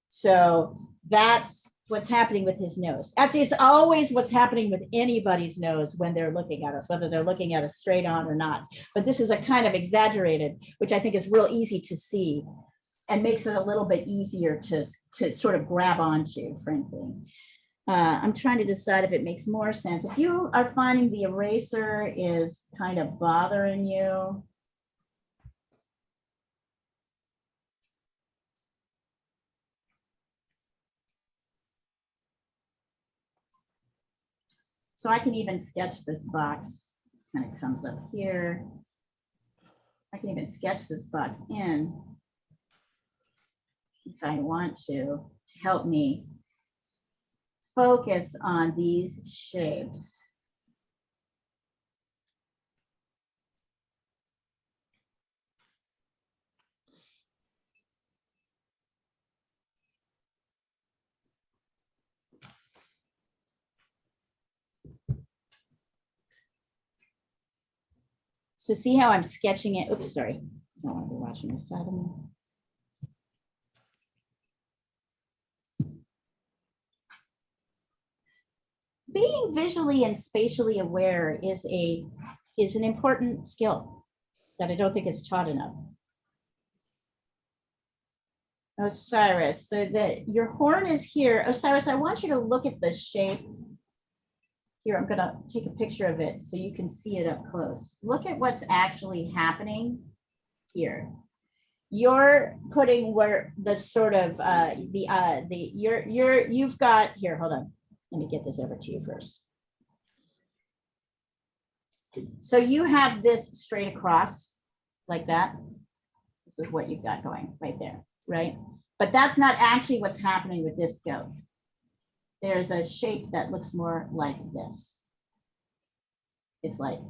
So that's what's happening with his nose. Actually, it's always what's happening with anybody's nose when they're looking at us, whether they're looking at us straight on or not. But this is a kind of exaggerated, which I think is real easy to see and makes it a little bit easier to sort of grab onto, frankly. I'm trying to decide if it makes more sense. If you are finding the eraser is kind of bothering you, so I can even sketch this box, kind of comes up here. I can even sketch this box in if I want to help me focus on these shapes. So see how I'm sketching it? Oops, sorry. I don't want to be watching this side of me. Being visually and spatially aware is an important skill that I don't think is taught enough. Osiris, so that your horn is here. Osiris, I want you to look at the shape. Here, I'm gonna take a picture of it so you can see it up close. Look at what's actually happening here. You're putting where the sort of you've got here, hold on. Let me get this over to you first. So you have this straight across like that. This is what you've got going right there, right? But that's not actually what's happening with this goat. There's a shape that looks more like this. It's like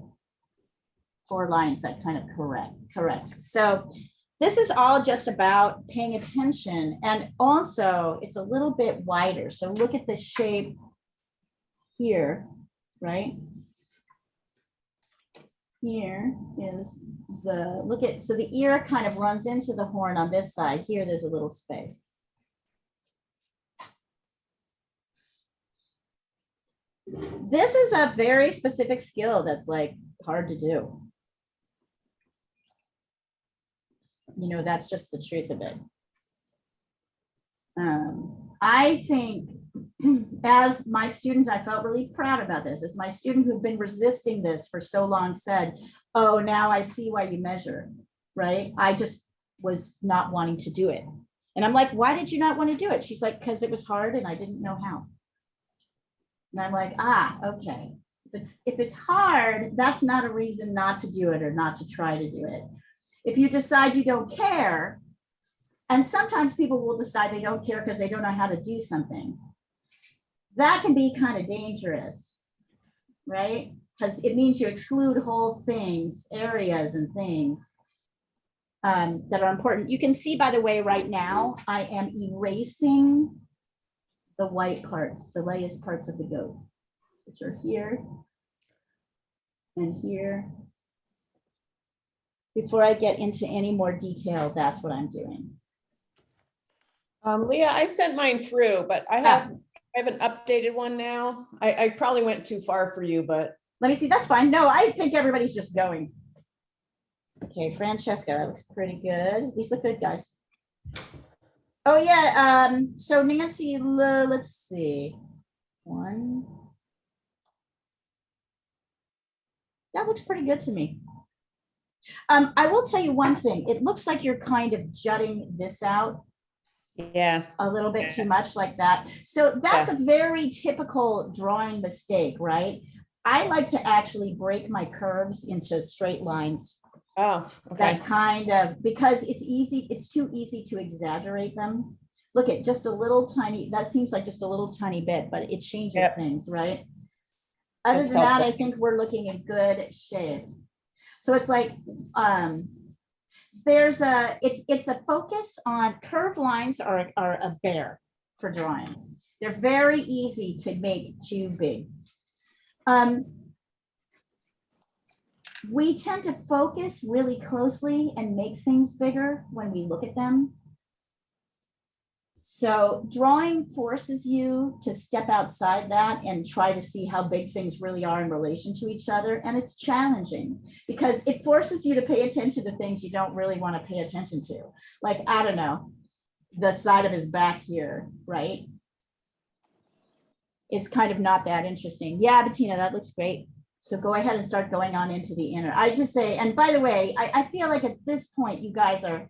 4 lines that kind of correct. So this is all just about paying attention. And also it's a little bit wider. So look at the shape here, right? Here is the, look at, so the ear kind of runs into the horn on this side. Here, there's a little space. This is a very specific skill that's like hard to do. You know, that's just the truth of it. I think as my student, I felt really proud about this. As my student who'd been resisting this for so long said, oh, now I see why you measure, right? I just was not wanting to do it. And I'm like, why did you not want to do it? She's like, because it was hard and I didn't know how. And I'm like, ah, okay. If it's hard, that's not a reason not to do it or not to try to do it. If you decide you don't care, and sometimes people will decide they don't care because they don't know how to do something, that can be kind of dangerous, right? Because it means you exclude whole things, areas and things that are important. You can see, by the way, right now, I am erasing the white parts, the lightest parts of the goat, which are here and here. Before I get into any more detail, that's what I'm doing. Leah, I sent mine through, but I have an updated one now. I probably went too far for you, but. Let me see, that's fine. No, I think everybody's just going. Okay, Francesca, that looks pretty good. These look good, guys. Oh yeah, so Nancy, let's see. One. That looks pretty good to me. I will tell you one thing. It looks like you're kind of jutting this out. Yeah. A little bit too much like that. So that's a very typical drawing mistake, right? I like to actually break my curves into straight lines. Oh, okay. That kind of, because it's easy, it's too easy to exaggerate them. Look at just a little tiny, that seems like just a little tiny bit, but it changes things, right? Other That's than that, helpful. I think we're looking in good shape. So it's like, there's a, it's a focus on curved lines are a bear for drawing. They're very easy to make too big. We tend to focus really closely and make things bigger when we look at them. So drawing forces you to step outside that and try to see how big things really are in relation to each other. And it's challenging because it forces you to pay attention to things you don't really want to pay attention to. Like, I don't know, the side of his back here, right? Is kind of not that interesting. Yeah, Bettina, that looks great. So go ahead and start going on into the inner. I just say, and by the way, I feel like at this point, you guys are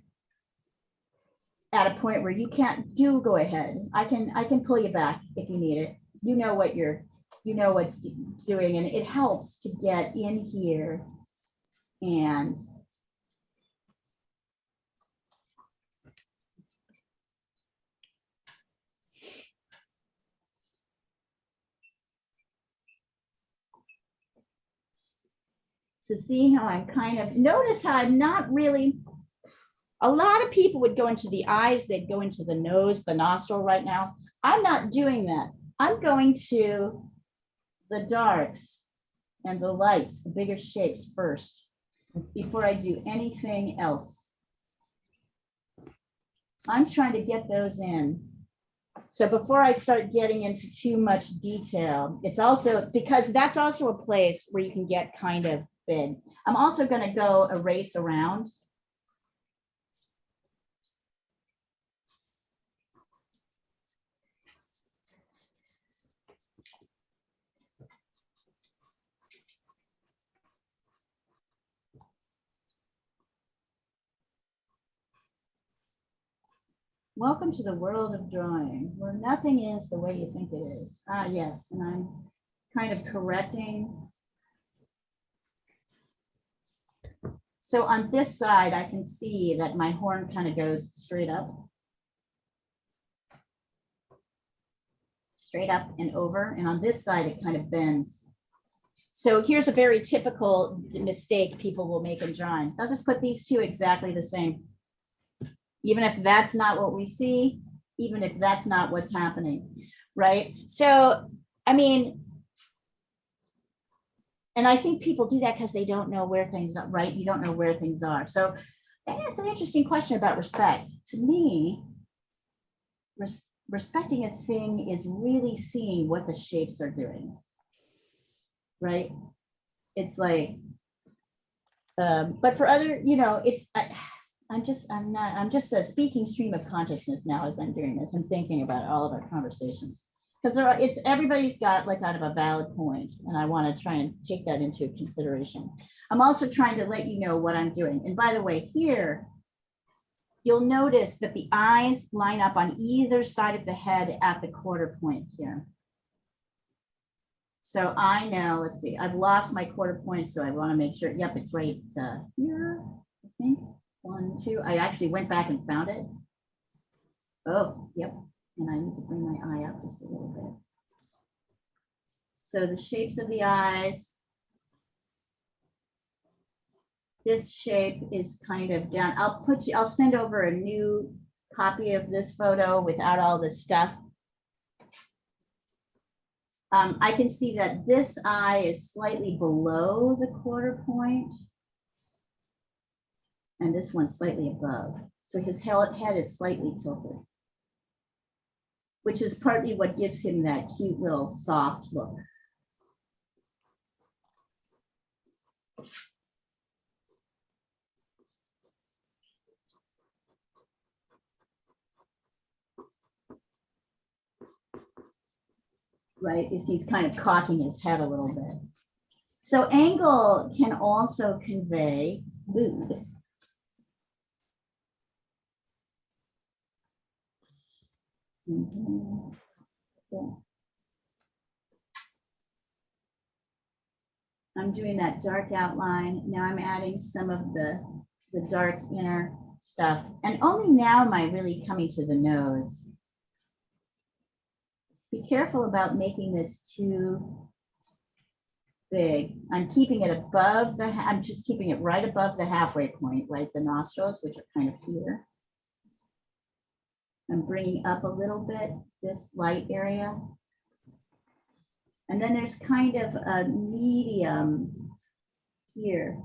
at a point where you can't go ahead. I can pull you back if you need it. You know what what's doing, and it helps to get in here and to see how I'm kind of, notice how I'm not really, a lot of people would go into the eyes, they'd go into the nose, the nostril right now. I'm not doing that. I'm going to the darks and the lights, the bigger shapes first, before I do anything else. I'm trying to get those in. So before I start getting into too much detail, it's also, because that's also a place where you can get kind of big. I'm also going to go erase around. Welcome to the world of drawing, where nothing is the way you think it is. Ah, yes, and I'm kind of correcting. So on this side, I can see that my horn kind of goes straight up and over. And on this side, it kind of bends. So here's a very typical mistake people will make in drawing. They'll just put these two exactly the same. Even if that's not what we see, even if that's not what's happening, right? So, I mean, and I think people do that because they don't know where things are, right? You don't know where things are. So that's an interesting question about respect. To me, respecting a thing is really seeing what the shapes are doing, right? It's like, but for other, you know, it's, I'm just a speaking stream of consciousness now as I'm doing this. I'm thinking about all of our conversations. Because it's everybody's got like kind of a valid point, and I want to try and take that into consideration. I'm also trying to let you know what I'm doing. And by the way, here, you'll notice that the eyes line up on either side of the head at the quarter point here. So I know, let's see, I've lost my quarter point, so I want to make sure, yep, it's right here, I think. 1, 2, I actually went back and found it. Oh, yep. And I need to bring my eye up just a little bit. So the shapes of the eyes. This shape is kind of down. I'll send over a new copy of this photo without all this stuff. I can see that this eye is slightly below the quarter point. And this one's slightly above. So his head is slightly tilted, which is partly what gives him that cute little soft look. Right, is he's kind of cocking his head a little bit. So angle can also convey mood. Yeah. I'm doing that dark outline. Now I'm adding some of the dark inner stuff. And only now am I really coming to the nose. Be careful about making this too big. I'm keeping it above I'm just keeping it right above the halfway point, right? The nostrils, which are kind of here. I'm bringing up a little bit this light area. And then there's kind of a medium here.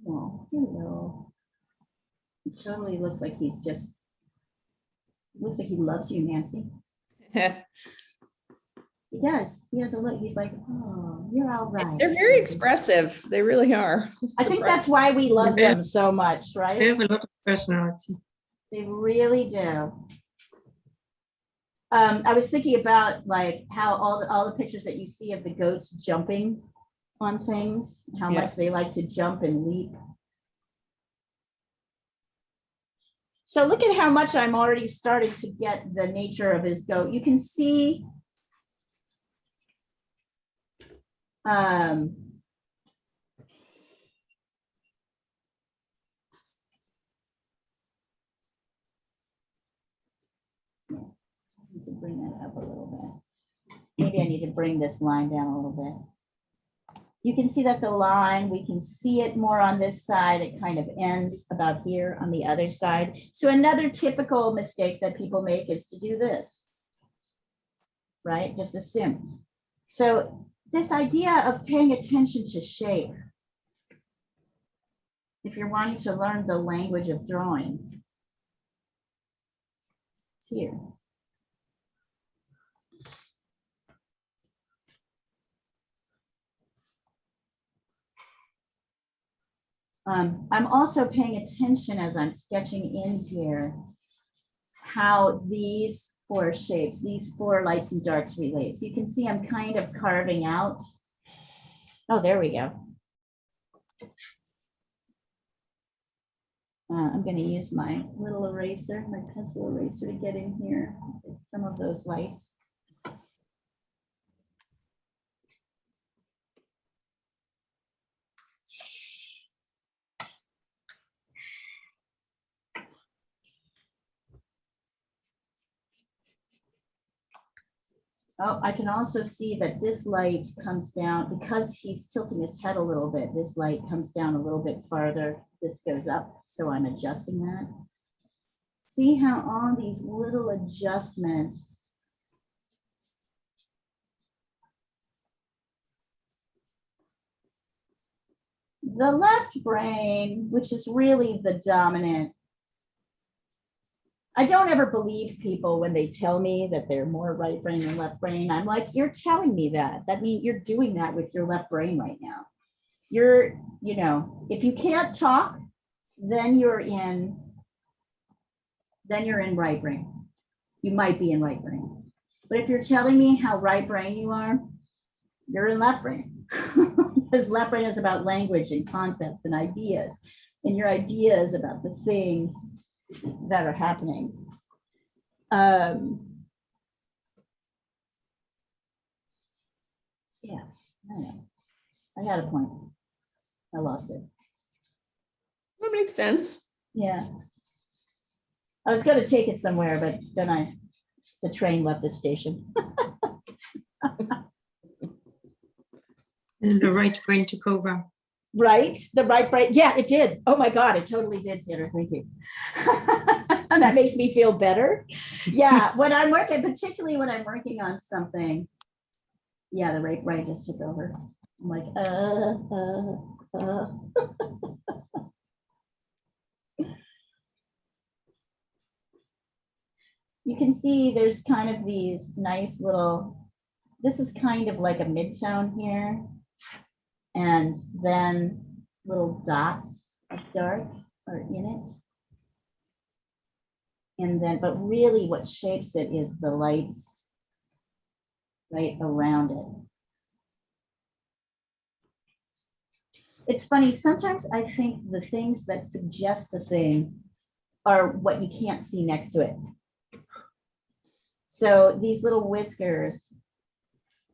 Oh, hello. It totally looks like he's just, looks like he loves you, Nancy. He does. He has a look. He's like, oh, you're all right. They're very expressive. They really are. I think that's why we love them so much, right? They have a lot of personality. They really do. I was thinking about like how all the pictures that you see of the goats jumping on things, how much they like to jump and leap. So look at how much I'm already starting to get the nature of his goat. You can see to bring that up a little bit. Maybe I need to bring this line down a little bit. You can see that the line, we can see it more on this side. It kind of ends about here on the other side. So another typical mistake that people make is to do this, right? Just assume. So this idea of paying attention to shape, if you're wanting to learn the language of drawing, it's here. I'm also paying attention as I'm sketching in here, how these four shapes, these four lights and darks relate. So you can see I'm kind of carving out. Oh, there we go. I'm going to use my little eraser, my pencil eraser to get in here with some of those lights. Oh, I can also see that this light comes down because he's tilting his head a little bit. This light comes down a little bit farther. This goes up, so I'm adjusting that. See how all these little adjustments. The left brain, which is really the dominant. I don't ever believe people when they tell me that they're more right brain than left brain. I'm like, you're telling me that. That means you're doing that with your left brain right now. You're, you know, if you can't talk, then you're in right brain. You might be in right brain. But if you're telling me how right brain you are, you're in left brain. Because left brain is about language and concepts and ideas. And your ideas about the things that are happening. Yeah, I don't know. I had a point. I lost it. That makes sense. Yeah. I was gonna take it somewhere, but then the train left the station. And the right brain took over. Right, the right brain. Yeah, it did. Oh my God, it totally did, Sandra. Thank you. And that makes me feel better. Yeah, when I'm working, particularly when I'm working on something, yeah, the right brain just took over. I'm like, You can see there's kind of these nice little, this is kind of like a midtone here. And then little dots of dark are in it. And then, but really what shapes it is the lights right around it. It's funny, sometimes I think the things that suggest a thing are what you can't see next to it. So these little whiskers,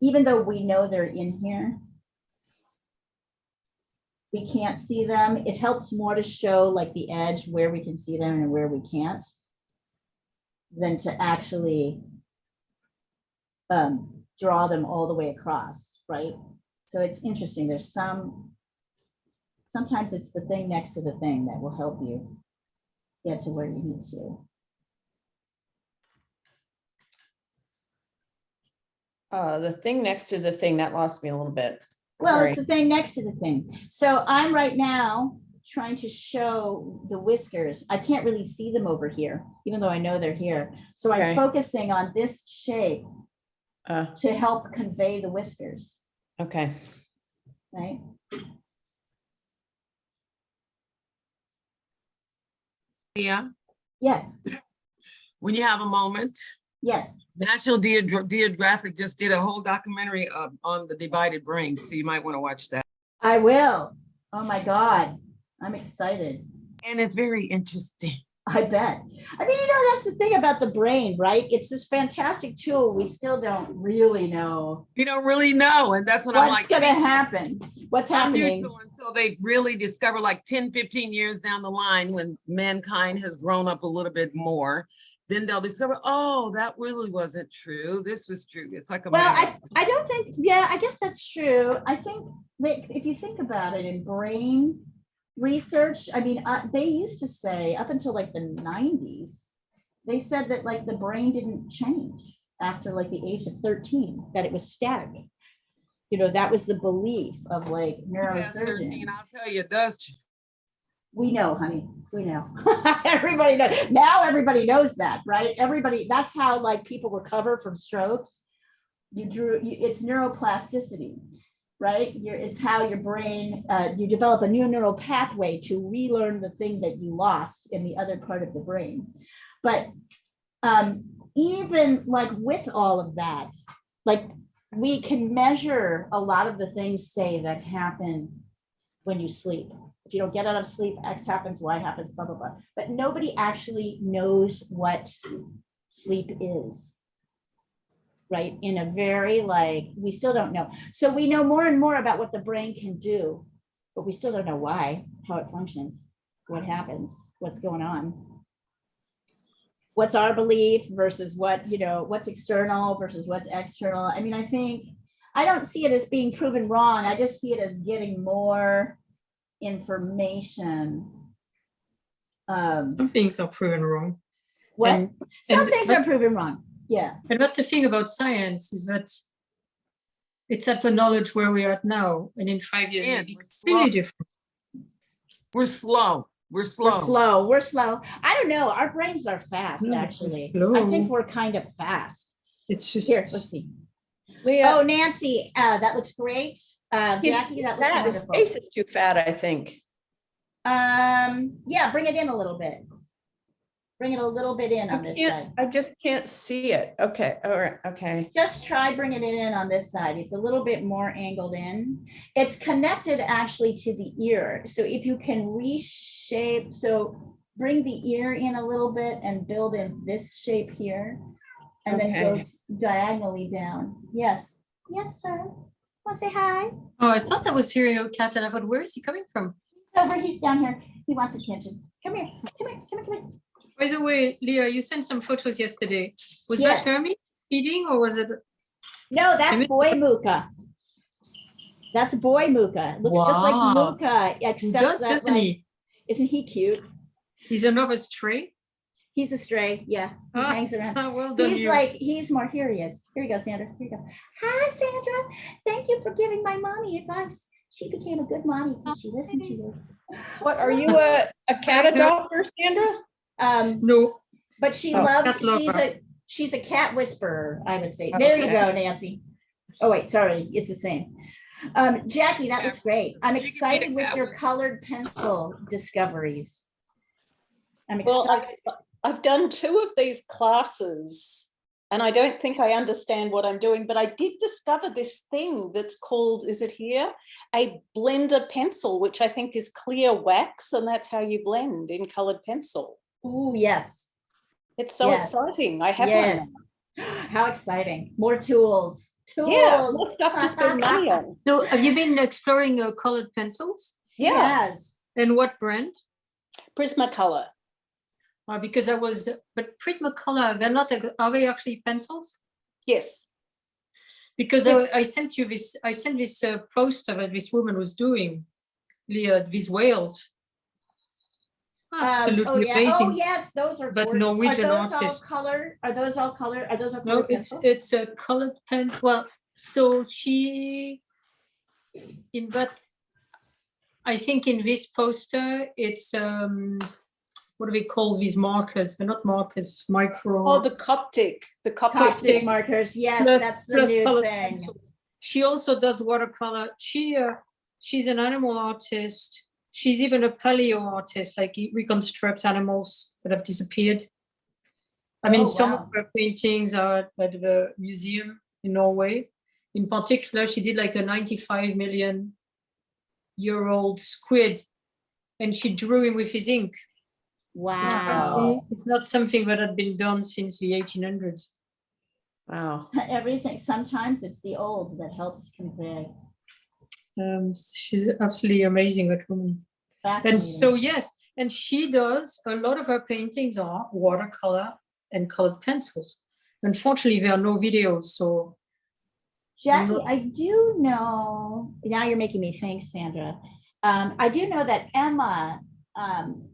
even though we know they're in here, we can't see them. It helps more to show like the edge where we can see them and where we can't than to actually draw them all the way across, right? So it's interesting. There's sometimes it's the thing next to the thing that will help you get to where you need to. The thing next to the thing, that lost me a little bit. Well, Sorry. it's the thing next to the thing. So I'm right now trying to show the whiskers. I can't really see them over here, even though I know they're here. So I'm Okay. focusing on this shape Uh, to help convey the whiskers, okay. right? Yeah, Yes, when you have a moment. yes. National Geographic just did a whole documentary on the divided brain, so you might want to watch that. I will. Oh my God, I'm excited. And it's very interesting. I bet. I mean, you know, that's the thing about the brain, right? It's this fantastic tool. We still don't really know You don't really know, and that's what I'm what's like. going to happen. What's happening? Unusual until they really discover, like 10, 15 years down the line, when mankind has grown up a little bit more, then they'll discover, oh, that really wasn't true. This was true. It's like a Well, magic. I don't think, yeah, I guess that's true. I think like, if you think about it in brain research, I mean, they used to say up until like the 90s, they said that like the brain didn't change after like the age of 13, that it was static. You know, that was the belief of like Past 13, neurosurgeons. I'll tell you, it does. We know, honey, we know. Everybody knows. Now everybody knows that, right? Everybody, that's how like people recover from strokes. It's neuroplasticity, right? It's how your brain, you develop a new neural pathway to relearn the thing that you lost in the other part of the brain. But even like with all of that, like we can measure a lot of the things, say, that happen when you sleep. If you don't get out of sleep, X happens, Y happens, blah, blah, blah. But nobody actually knows what sleep is, right? In a very like, we still don't know. So we know more and more about what the brain can do, but we still don't know why, how it functions, what happens, what's going on. what's our belief versus what, what's external versus what's external. I mean, I don't see it as being proven wrong. I just see it as getting more information. Some things are proven wrong. What? And- Some and- things are proven wrong. Yeah. And that's the thing about science is that it's at the knowledge where we are at now, and in 5 years, And maybe we're completely slow. different. We're slow. We're slow. We're slow. I don't know. Our brains are fast, No, we're actually. slow. I think we're kind of fast. It's Here, let's just, see. Leah, Oh, Nancy, that looks great. he's Jackie, that looks fat. His wonderful. face is too fat, I think. Yeah, bring it in a little bit. Bring it a little bit in on this side. I just can't see it. Okay, all right, okay. Just try bringing it in on this side. It's a little bit more angled in. It's connected actually to the ear. So if you can reshape, so bring the ear in a little bit and build in this shape here. And then Okay. goes diagonally down. Yes, yes, sir. Want to say hi? oh, I thought that was hearing a cat, and I thought, where is he coming from? Over, he's down here. He wants attention. Come here, come here, come here, come here. By the way, Leah, you sent some photos yesterday. Was Yes. that Hermie feeding, or was it? No, that's Maybe- boy Mooka. That's boy Mooka. Looks just like Wow. Mooka, He except does, that, doesn't like, he? isn't he cute? He's another stray. He's a stray, yeah. He Ah, hangs around. Well done, He's you. like, he's more, here he is. Here you go, Sandra. Here you go. Hi, Sandra. Thank you for giving my mommy advice. She became a good mommy because she listened to you. What, are you a cat adopter, Sandra? No, But she Oh, loves, cat lover. she's a cat whisperer, I would say. There you Okay. go, Nancy. Oh, wait, sorry, it's the same. Jackie, that looks great. I'm She can be a excited with cat your whisperer. colored pencil discoveries. I'm Well, excited. I've done 2 of these classes and I don't think I understand what I'm doing, but I did discover this thing that's called, is it here? A blender pencil, which I think is clear wax, and that's how you blend in colored pencil. Oh, yes, It's so Yes. exciting. I have yes. one. How exciting. More tools. Tools. Yeah, more stuff to spend money on. so have you been exploring colored pencils? Yeah, Yes. And what brand? Prismacolor. Because but Prismacolor, they're not, are they actually pencils? Yes. Because I sent this poster that this woman was doing, Leah, these whales. Absolutely Oh, yeah. Oh, amazing. yes, those are But gorgeous. Norwegian Are those all artist. color? Are those all color? Are those all No, colored it's pencil? it's a colored pens. Well, so she in that, I think in this poster, it's what do we call these markers? They're not markers, micro. Oh, the Coptic. The Coptic. Coptic markers. Yes, that's the new colored thing. pencils. She also does watercolor. She's an animal artist. She's even a paleo artist, like reconstruct animals that have disappeared. I mean, Oh, some wow. of her paintings are at the museum in Norway. In particular, she did like a 95 million year old squid, and she drew him with his ink. Wow. It's not something that had been done since the 1800s. Wow. Everything. Sometimes it's the old that helps convey. She's absolutely amazing, that woman. Fascinating. And so, yes, and she does, a lot of her paintings are watercolor and colored pencils. Unfortunately, there are no videos, so Jackie, not- I do know, now you're making me think, Sandra. I do know that Emma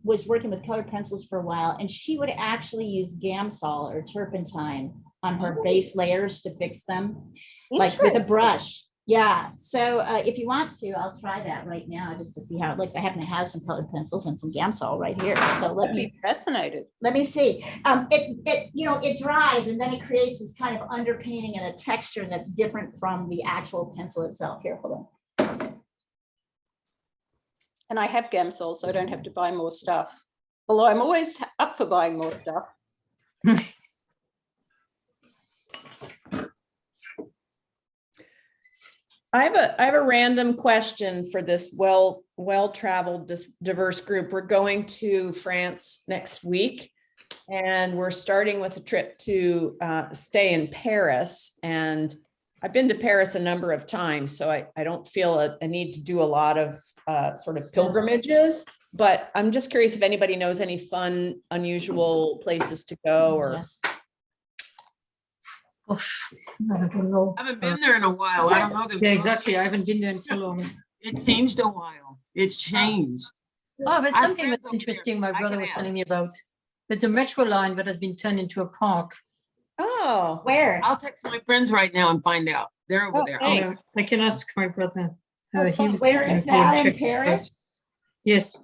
was working with colored pencils for a while, and she would actually use Gamsol or turpentine on her base layers to fix them, like with a Interesting. brush. Yeah, so if you want to, I'll try that right now just to see how it looks. I happen to have some colored pencils and some Gamsol right here, so let I'd me be fascinated. see. It dries and then it creates this kind of underpainting and a texture that's different from the actual pencil itself. Here, hold on. And I have Gamsol, so I don't have to buy more stuff. Although I'm always up for buying more stuff. I have a random question for this well-traveled, diverse group. We're going to France next week, and we're starting with a trip to stay in Paris. And I've been to Paris a number of times, so I don't feel a need to do a lot of sort of pilgrimages. But I'm just curious if anybody knows any fun, unusual places to go or. Yes. Gosh, I don't know. I haven't been there in a while. I don't know. There's Yeah, a lot- exactly. I haven't been there in so long. It changed a while. It's changed. Oh, there's I have something friends that's over there. interesting my I brother can was ask. telling me about. There's a metro line that has been turned into a park. Oh, Where? I'll text my friends right now and find out. They're over Oh, there. thanks. Yeah, I can ask my brother. Oh, He fun. was Where gonna is go and that in check it out. Paris? Yes,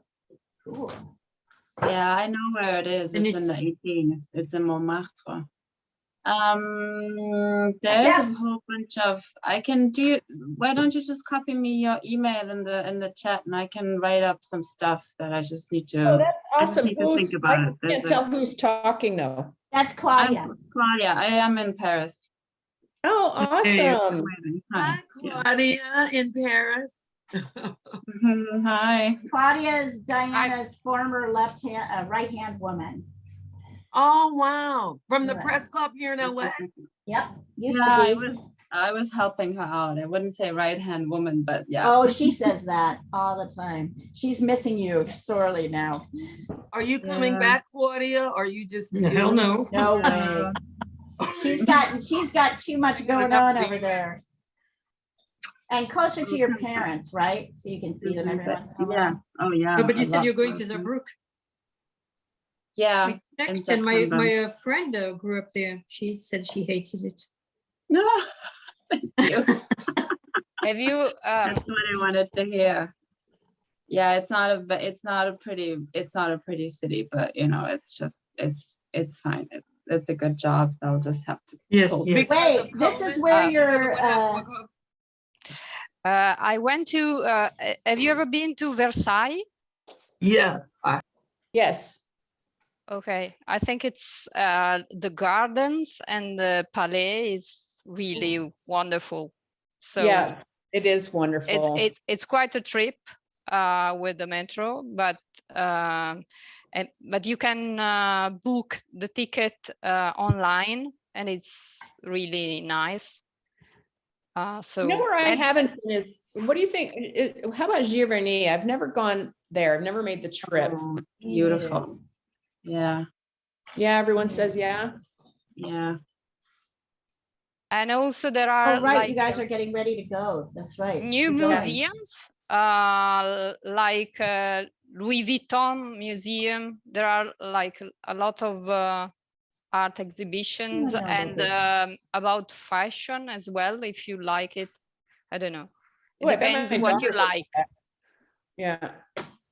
Cool. Yeah, I know where it is. And It's in the it's- 18th. It's in Montmartre. There's Yes. a whole bunch of, I can do, why don't you just copy me your email in the chat and I can write up some stuff that I just need Oh, to. that's I just awesome. need to think about it. I can't There's tell who's talking though. That's Claudia. I'm Claudia, I am in Paris. Oh, awesome. Waiting. Hi, Yeah. Claudia in Paris. Hi. Claudia is Diana's former right hand woman. Oh, wow. From the Yeah. press club here in LA. Yep, used Yeah, to be. I was helping her out. I wouldn't say right-hand woman, but yeah. Oh, she says that all the time. She's missing you sorely now. Are you coming Yeah. back, Claudia? Or you just? hell no. No way. She's got too much You got going enough on to over do. there. And closer to your parents, right? So you can see them every once in a Yeah. while. Oh, yeah. No, but you a said lot you're going to closer. Zabrook. Yeah. We checked, in and my September. friend grew up there. She said she hated it. No. Thank you. Have you, That's what I wanted to hear. Yeah, it's not a pretty city, but you know, it's just, it's fine. It's a good job. So I'll just have to. Yes, Cool. yes. Wait, this is where your, I went to, have you ever been to Versailles? Yeah. Yes. Okay, I think it's the gardens and the palais is really wonderful. So Yeah, it is wonderful. it's quite a trip with the metro, but you can book the ticket online, and it's really nice. So You know where I and- haven't been is, what do you think? How about Giverny? I've never gone there. I've never made the trip. Oh, beautiful. Yeah, Yeah, everyone says yeah. yeah. And also there are oh, right, like you guys are getting ready to go. That's right. new You're going. museums, like Louis Vuitton Museum. There are like a lot of art exhibitions know about and this. about fashion as well, if you like it. I don't know. It Oh, I bet depends my what you daughter would like. Yeah.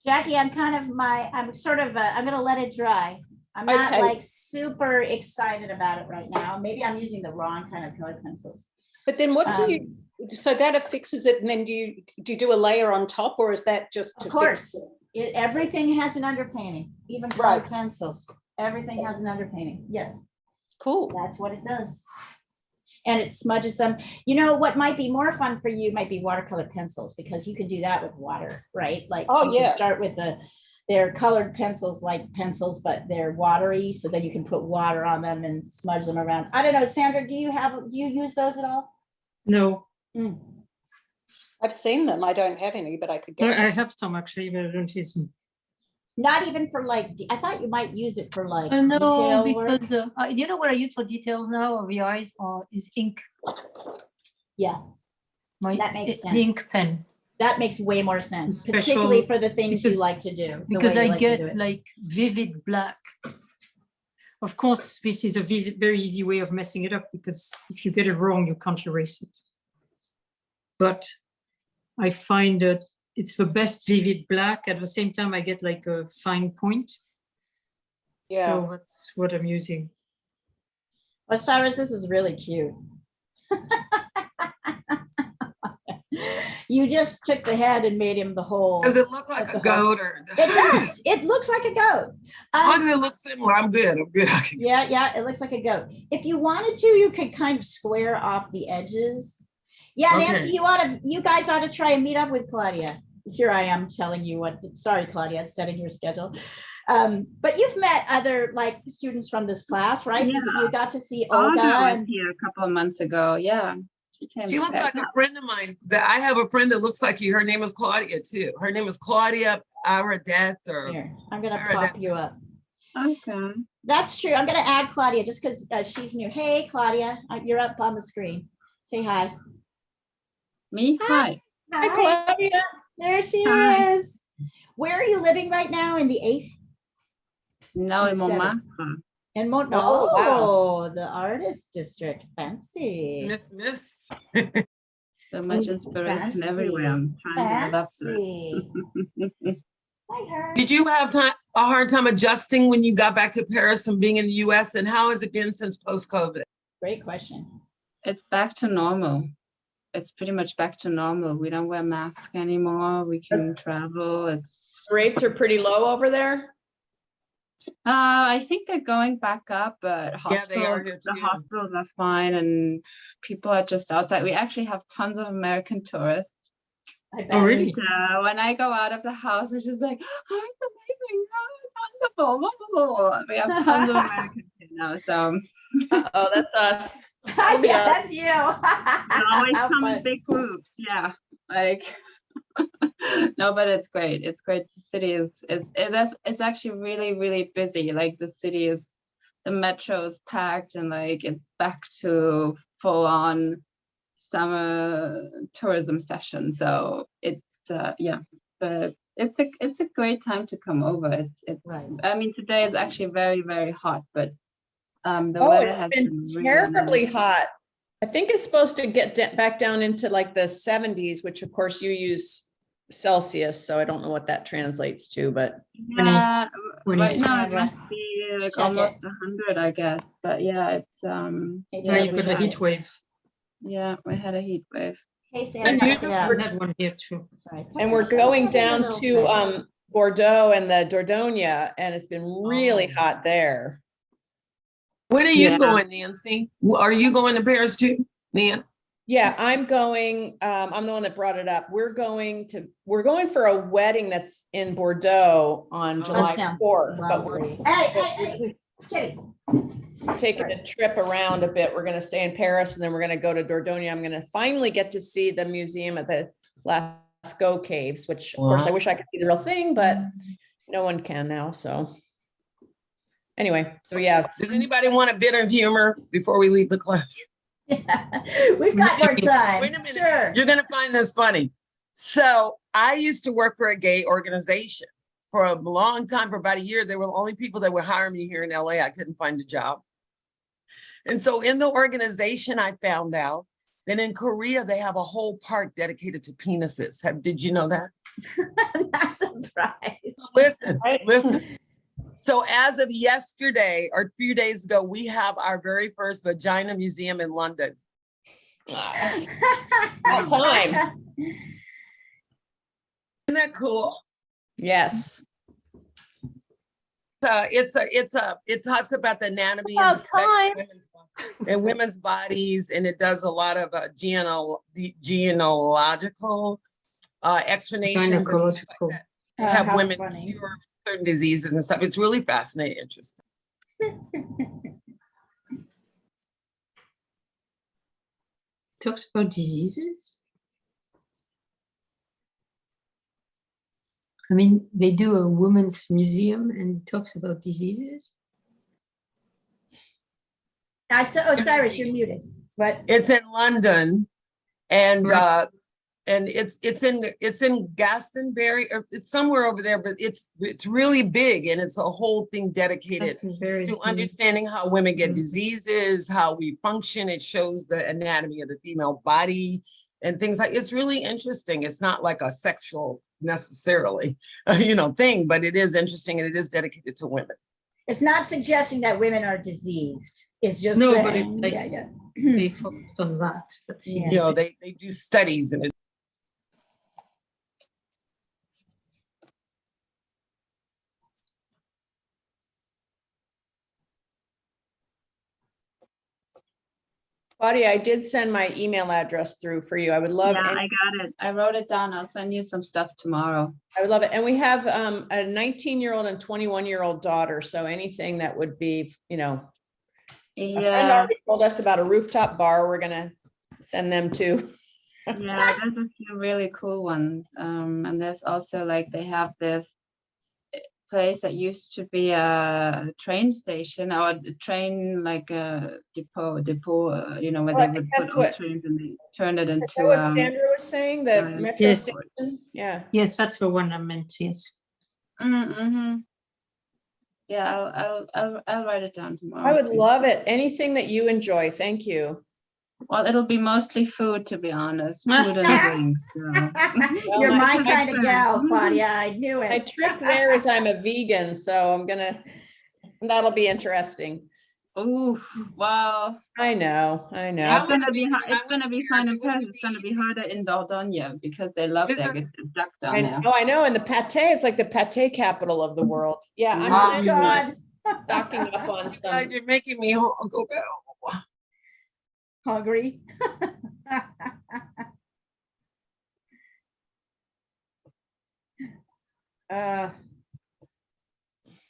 Jackie, I'm sort of, I'm gonna let it dry. I'm not Okay. like super excited about it right now. Maybe I'm using the wrong kind of colored pencils. But then what do Um, you, so that affixes it and then do you do a layer on top, or is that just to Of fix course, it? everything has an underpainting, even colored pencils. Everything has an underpainting. Yes, Cool. that's what it does. And it smudges them. You know, what might be more fun for you might be watercolor pencils, because you can do that with water, right? Like, Oh, you can yeah. start with they're colored pencils like pencils, but they're watery, so then you can put water on them and smudge them around. I don't know, Sandra, do you use those at all? No, Mm. I've seen them. I don't have any, but I could get I some. have some actually, but I don't use them. Not even for like, I thought you might use it for like No, detail work. because you know what I use for details now of the eyes is ink. Yeah, My That makes the ink sense. pen, that makes way more sense, Special- particularly for the things you because- like to do. the because way you I like to do get it. like vivid black. Of course, this is a very easy way of messing it up, because if you get it wrong, you can't erase it. But I find that it's the best vivid black. At the same time, I get like a fine point. Yeah. So that's what I'm using. Well, Cyrus, this is really cute. You just took the head and made him the whole. Does it look like That's a the whole- goat or? It does. It looks like a goat. As long Um, as it looks similar, I'm good. I'm good. I can- yeah, it looks like a goat. If you wanted to, you could kind of square off the edges. Yeah, Okay. Nancy, you guys ought to try and meet up with Claudia. Here I am telling you sorry, Claudia, setting your schedule. But you've met other like students from this class, right? You got to see Olga Olga was and here a couple of months ago. Yeah, came She to looks check. like a friend of mine. That I have a friend that looks like you. Her name is Claudia too. Her name is Claudia Aradet or Here, I'm gonna Alright, pop that- you up. Okay. That's true. I'm gonna add Claudia just because she's new. Hey, Claudia, you're up on the screen. Say hi. Me? Hi. Hi, Claudia. There she Hi. is. Where are you living right now? In the 8th? No, in Seven. Montmartre. In Mont. Oh, Oh, the artist district. Fancy. Miss. So much inspiration everywhere. I'm trying to live up to Fancy. it. Hi, her. Did you have a hard time adjusting when you got back to Paris and being in the US? And how has it been since post-COVID? Great question. It's back to normal. It's pretty much back to normal. We don't wear masks anymore. We can travel. It's Rates are pretty low over there. I think they're going back up, but Yeah, they are hospitals, here the too. hospitals are fine and people are just outside. We actually have tons of American tourists. I bet. Oh, really? So when I go out of the house, it's just like, oh, it's amazing. Oh, it's wonderful. Blah, blah, blah. We have tons of Americans here now. So Oh, that's us. Yeah, that's you. they always How come in fun. big groups. Yeah. Like, no, but it's great. It's great. The city it's actually really, really busy. Like the metro is packed and like it's back to full on summer tourism session. So it's yeah, but it's a great time to come over. It's Right. I mean, today is actually very, very hot, but the Oh, weather it's has been really terribly nice. hot. I think it's supposed to get back down into like the 70s, which of course you use Celsius, so I don't know what that translates to, but Yeah, When right it's- now it Yeah. must be like Check almost 100, I guess. But yeah, it's Hey, Yeah, Sam, you've got a we heat wave. yeah, we had a heat wave. Hey, Sam. And you- yeah, We had one here too. sorry. and we're going down to Bordeaux and the Dordogne, and it's been really Oh. hot there. When are you Yeah. going, Nancy? Are you going to Paris too, Nancy? Yeah, I'm going, I'm the one that brought it up. We're going for a wedding that's in Bordeaux on Oh, July sounds 4th, but we're lovely. Hey, Kitty. taking a trip around a bit. We're gonna stay in Paris and then we're gonna go to Dordogne. I'm gonna finally get to see the museum at the Lascaux Caves, which of course I Wow. wish I could see the real thing, but no one can now, so. Anyway, so yeah, Does anybody want a bit of humor before we leave the class? We've got more time. Wait a minute. Sure. You're gonna find this funny. So I used to work for a gay organization for a long time, for about a year. They were the only people that would hire me here in LA. I couldn't find a job. And so in the organization, I found out that in Korea, they have a whole park dedicated to penises. Did you know that? I'm not surprised. Listen. So as of yesterday or a few days ago, we have our very first vagina museum in London. About time. Isn't that cool? Yes. It talks about the anatomy and the About sex time. and women's bodies, and it does a lot of genealogical explanations. and things like Gynecological. that. They have how women funny. cure certain diseases and stuff. It's really fascinating, interesting. Talks about diseases. I mean, they do a women's museum and it talks about diseases. Cyrus, you're muted. What? It's in London, and Right. it's in Glastonbury, or it's somewhere over there, but it's really big, and it's a whole thing dedicated Glastonbury is to the- understanding how women get Mhm. diseases, how we function. It shows the anatomy of the female body and things like, it's really interesting. It's not like a sexual necessarily, thing, but it is interesting, and it is dedicated to women. It's not suggesting that women are diseased. It's just No, saying, but it's like- yeah. They focused on that. But Yeah. They do studies, and it Claudia, I did send my email address through for you. I would love, Yeah, I got it. I wrote it down. I'll send you some stuff tomorrow. I would love it. And we have a 19-year-old and 21-year-old daughter. So anything that would be, a friend Yeah, already told us about a rooftop bar we're gonna send them too. Yeah, there's a few really cool ones. And there's also like they have this place that used to be a train station or a train like a depot, where Oh, I they think would put that's all what- trains and they turned it Is that into what Sandra was saying, the giant metro Yes. stations? Yeah. Yes, that's the one I meant, yes. mm-hmm. Yeah, I'll write it down tomorrow. I would love it. Anything that you enjoy. Thank you. Well, it'll be mostly food, to be honest. Food and drinks. So. You're my- my kind of gal, Claudia. I knew My it. trick there is I'm a vegan, so that'll be interesting. Ooh, well, I know. I it's was gonna a be vegan hard. when I It's went gonna to be Paris. fine in It wasn't Paris. It's gonna be vegan. harder in Dordogne because they love Is their it? duck down there. I know. And the pate is like the pate capital of the world. Yeah, I'm Oh, planning on God. stocking up on You some. guys, you're making me go back. Hungry. Uh,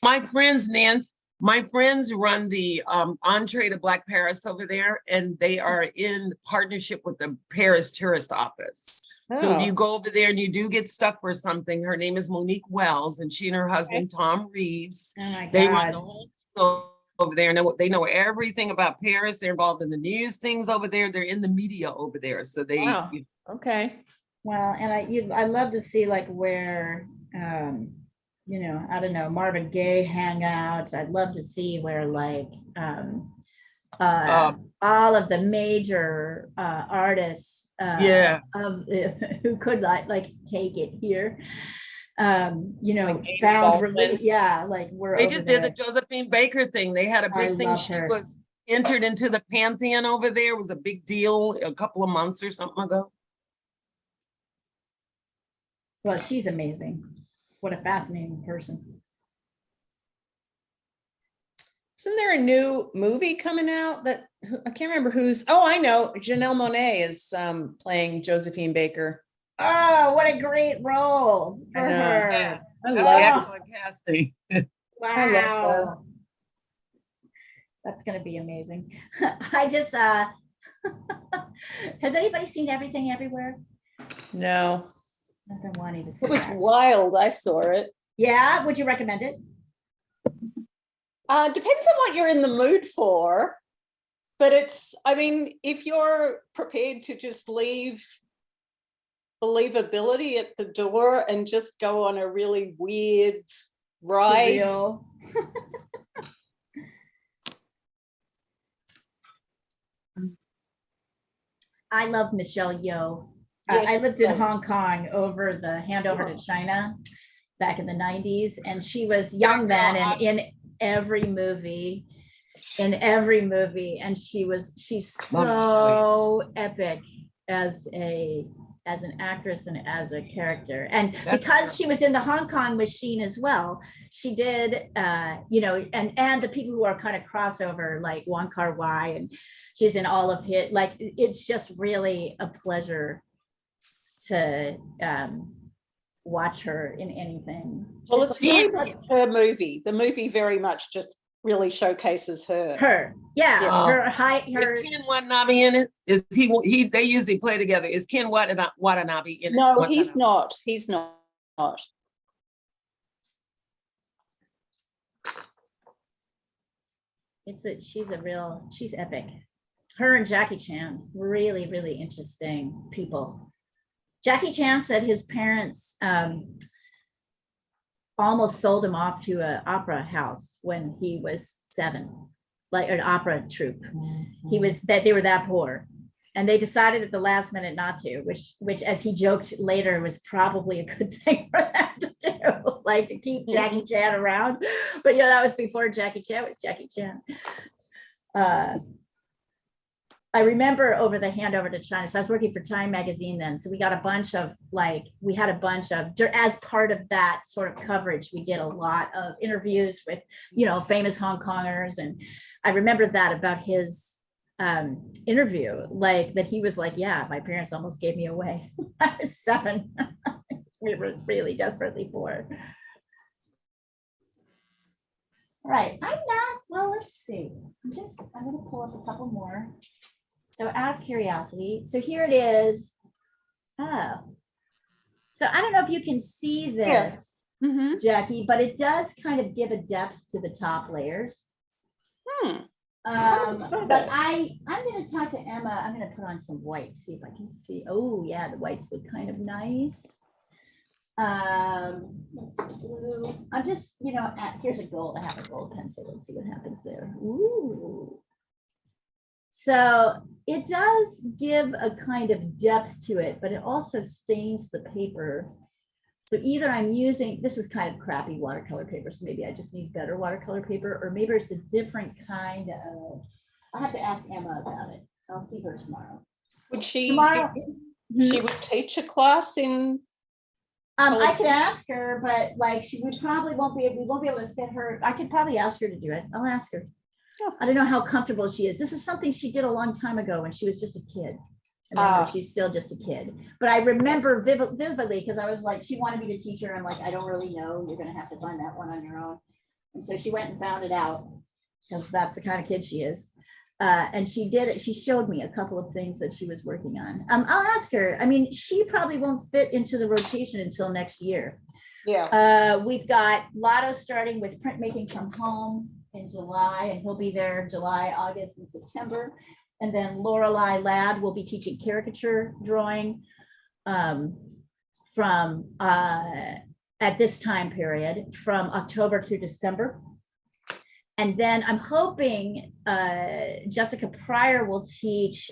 My friends, Nance, my friends run the Entree to Black Paris over there, and they are in partnership with the Paris Tourist Office. So if you Oh, go over there and you do get stuck for something, her name is Monique Wells, and she and her husband, Tom Reeves, oh my they run the God. whole thing over there. And they know everything about Paris. They're involved in the news things over there. They're in the media over there. So they, Wow. Okay. Well, and I love to see like where, I don't know, Marvin Gaye hangouts. I'd love to see where like, all of the major artists Yeah. of who could like take it here, Like James found really, Baldwin. yeah, like we're They over just did the there. Josephine Baker thing. They had a I big thing. love She her. was entered into the Pantheon over there. It was a big deal a couple of months or something ago. Well, she's amazing. What a fascinating person. Isn't there a new movie coming out I can't remember who's, oh, I know, Janelle Monáe is playing Josephine Baker. Oh, what a great role for I know. her. Yeah, I that's love excellent casting. I love her. Wow. That's gonna be amazing. I just has anybody seen Everything Everywhere? No. I've been wanting to see It was that. wild. I saw it. Yeah, would you recommend it? Depends on what you're in the mood for. But if you're prepared to just leave believability at the door and just go on a really weird ride. Surreal. I love Michelle Yeoh. Yeah, I she's lived in great. Hong Kong over the handover to China back in the 90s, and she was young then and in every movie, and she's so epic as an actress and as a character. And That's because she was in the Hong Kong machine as well, she did, and the people who are kind of crossover, like Wong Kar-wai, and she's in all of it. Like, it's just really a pleasure to watch her in anything. Well, it's very much her movie. The movie very much just really showcases her. Yeah. Her height, her. Is Ken Watanabe in it? Is he they usually play together. Is Ken Watanabe in it? No, he's Watanabe. not. He's not. She's epic. Her and Jackie Chan, really, really interesting people. Jackie Chan said his parents almost sold him off to an opera house when he was 7, like an opera troupe. They were that poor. And they decided at the last minute not to, which as he joked later was probably a good thing for them to do, like to keep Jackie Chan around. But yeah, that was before Jackie Chan was Jackie Chan. I remember over the handover to China, so I was working for Time magazine then. So we got a bunch of as part of that sort of coverage, we did a lot of interviews with, famous Hong Kongers. And I remember that about his interview, like that he was like, yeah, my parents almost gave me away. I was 7. We were really desperately poor. All right, let's see. I'm gonna pull up a couple more. So out of curiosity, so here it is. Oh. So I don't know if you can see Yeah. this, Mhm. Jackie, but it does kind of give a depth to the top layers. Hmm. But I'm gonna talk to Emma. I'm gonna put on some white, see if I can see. Oh yeah, the whites look kind of nice. Let's see, blue. I'm just, here's a gold. I have a gold pencil. Let's see what happens there. Ooh. So it does give a kind of depth to it, but it also stains the paper. So either I'm using, this is kind of crappy watercolor paper, so maybe I just need better watercolor paper, or maybe it's a different kind of, I'll have to ask Emma about it. I'll see her tomorrow. Would she? Tomorrow. She would teach a class in. I could ask her, but like we won't be able to fit her. I could probably ask her to do it. I'll ask her. Oh. I don't know how comfortable she is. This is something she did a long time ago when she was just a kid. Remember, she's still just a kid. But I remember vividly because I was like, she wanted me to teach her. I'm like, I don't really know. You're going to have to find that one on your own. And so she went and found it out because that's the kind of kid she is. And she did it. She showed me a couple of things that she was working on. I'll ask her. I mean, she probably won't fit into the rotation until next year. Yeah. We've got Lotto starting with printmaking from home in July, and he'll be there July, August, and September. And then Lorelei Ladd will be teaching caricature drawing from at this time period from October through December. And then I'm hoping Jessica Pryor will teach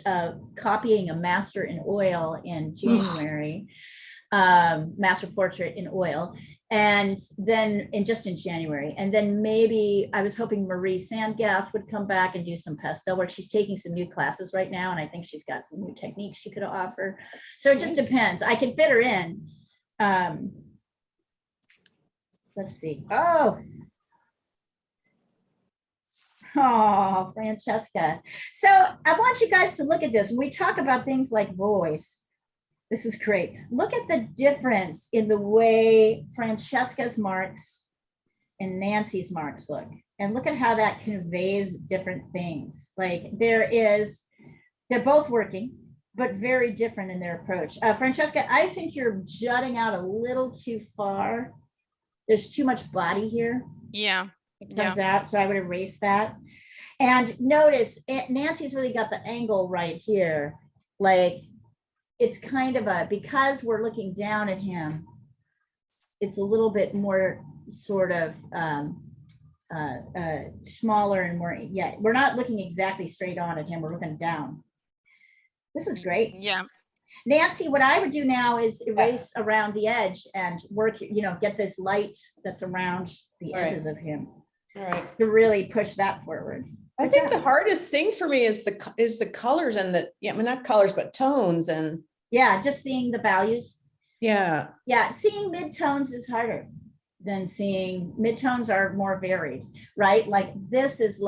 copying a master in oil in January, master portrait in oil. And then in January, and then maybe I was hoping Marie Sandgath would come back and do some pastel work. She's taking some new classes right now, and I think she's got some new techniques she could offer. So it just depends. I can fit her in. Let's see. Oh, Francesca. So I want you guys to look at this. When we talk about things like voice, this is great. Look at the difference in the way Francesca's marks and Nancy's marks look. And look at how that conveys different things. Like they're both working, but very different in their approach. Francesca, I think you're jutting out a little too far. There's too much body here. Yeah. It comes out, so I would erase that. And notice Nancy's really got the angle right here. Like, it's kind of because we're looking down at him, it's a little bit more sort of smaller and more, we're not looking exactly straight on at him, we're looking down. This is great. Yeah. Nancy, what I would do now is erase around the edge and work, get this light that's around the edges of him. All right. To really push that forward. I think the hardest thing for me is the colors and not colors, but tones and. Yeah, just seeing the values. Yeah. Yeah, seeing midtones is harder than seeing midtones are more varied, right? Like this is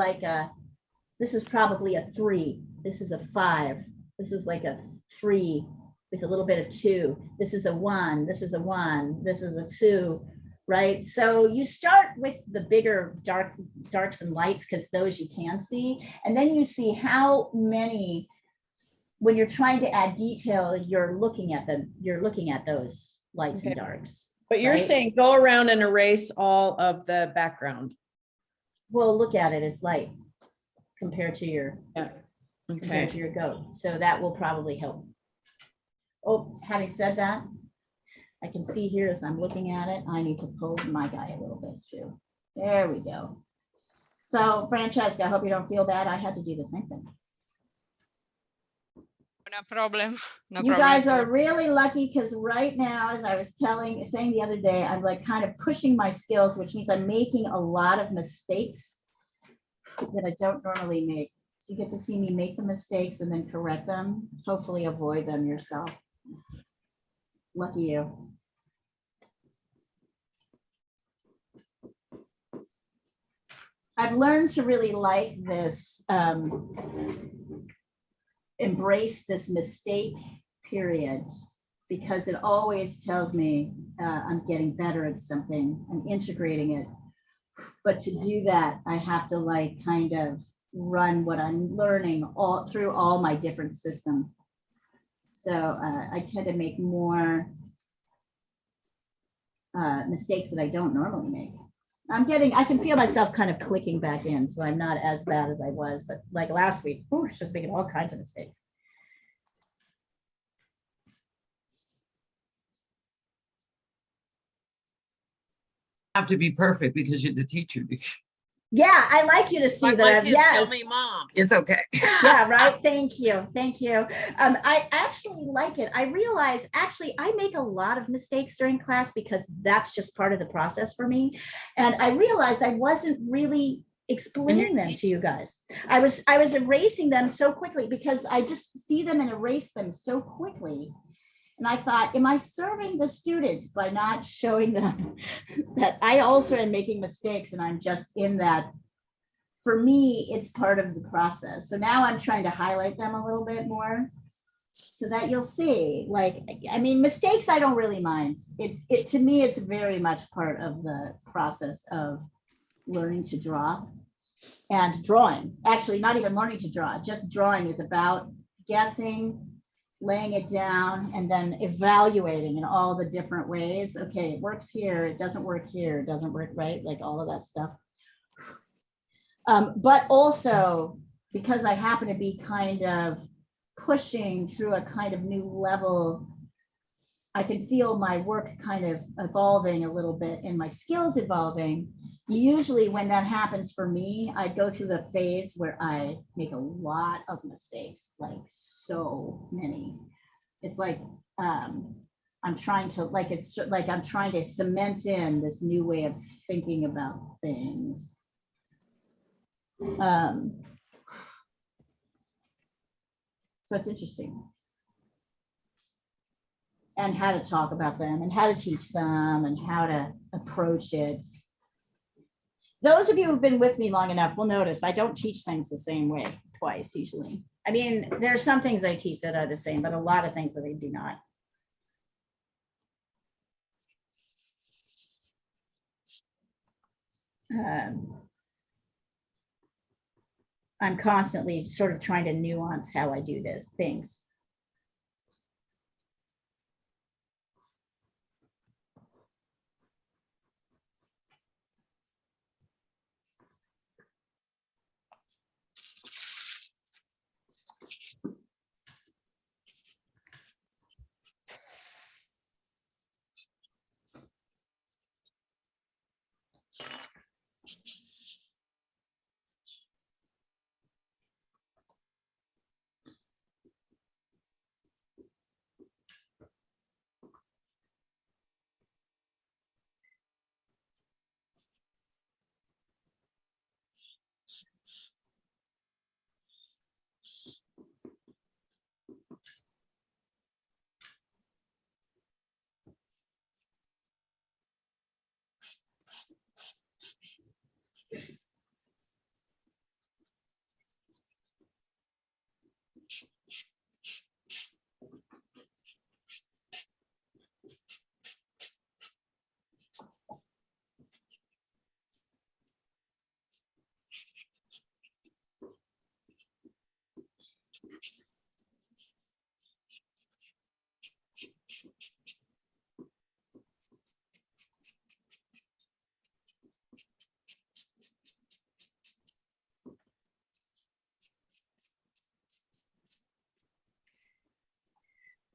probably a 3. This is a 5. This is like a 3 with a little bit of 2. This is a 1. This is a 1. This is a 2. Right. So you start with the bigger darks and lights because those you can see. And then you see how many, when you're trying to add detail, you're looking at them. You're looking at those lights and darks. But you're saying go around and erase all of the background. Well, look at it. It's light compared to your Okay. goat. So that will probably help. Oh, having said that, I can see here as I'm looking at it, I need to pull my guy a little bit too. There we go. So Francesca, I hope you don't feel bad. I had to do the same thing. No problem. No You problem. guys are really lucky because right now, as I was saying the other day, I'm like kind of pushing my skills, which means I'm making a lot of mistakes that I don't normally make. So you get to see me make the mistakes and then correct them, hopefully avoid them yourself. Lucky you. I've learned to really like this, embrace this mistake period, because it always tells me I'm getting better at something, I'm integrating it. But to do that, I have to kind of run what I'm learning all through all my different systems. So I tend to make more mistakes that I don't normally make. I can feel myself kind of clicking back in, so I'm not as bad as I was, but like last week, whew, just making all kinds of mistakes. Have to be perfect because you're the teacher. Yeah, I like you to see Like that. my kids tell me, Mom, it's okay. Yeah, right. Thank you. Thank you. I actually like it. I realize actually I make a lot of mistakes during class because that's just part of the process for me. And I realized I wasn't really explaining them to you guys. I was erasing them so quickly because I just see them and erase them so quickly. And I thought, am I serving the students by not showing them that I also am making mistakes and I'm just in that? For me, it's part of the process. So now I'm trying to highlight them a little bit more so that you'll see, like, I mean, mistakes, I don't really mind. To me, it's very much part of the process of learning to draw and drawing. Actually, not even learning to draw, just drawing is about guessing, laying it down, and then evaluating in all the different ways. Okay, it works here, it doesn't work here, it doesn't work right, like all of that stuff. But also, because I happen to be kind of pushing through a kind of new level, I can feel my work kind of evolving a little bit and my skills evolving. Usually when that happens for me, I go through the phase where I make a lot of mistakes, like so many. It's like I'm trying to, like, it's like I'm trying to cement in this new way of thinking about things. So it's interesting. And how to talk about them and how to teach them and how to approach it. Those of you who've been with me long enough will notice I don't teach things the same way twice usually. I mean, there are some things I teach that are the same, but a lot of things that I do not. I'm constantly sort of trying to nuance how I do this things.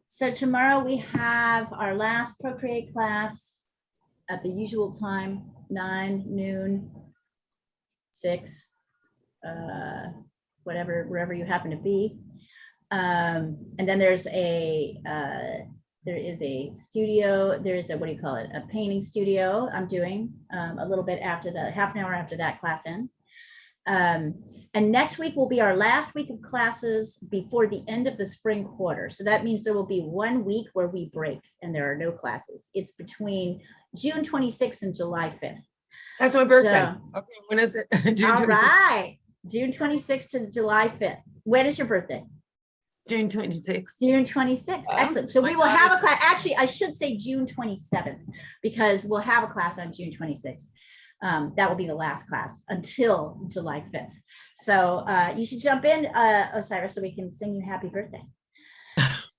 So tomorrow we have our last Procreate class at the usual time, 9, noon, 6, whatever, wherever you happen to be. And then there is a studio, there is a, what do you call it? A painting studio I'm doing a little bit after the, half an hour after that class ends. And next week will be our last week of classes before the end of the spring quarter. So that means there will be 1 week where we break and there are no classes. It's between June 26th and July 5th. That's my birthday. So, okay, when is it? June all 26th. right, June 26th to July 5th. When is your birthday? June 26th. June 26th. Excellent. So we will have a class. Actually, I should say June 27th because we'll have a class on June 26th. That will be the last class until July 5th. So you should jump in, Osiris, so we can sing you happy birthday.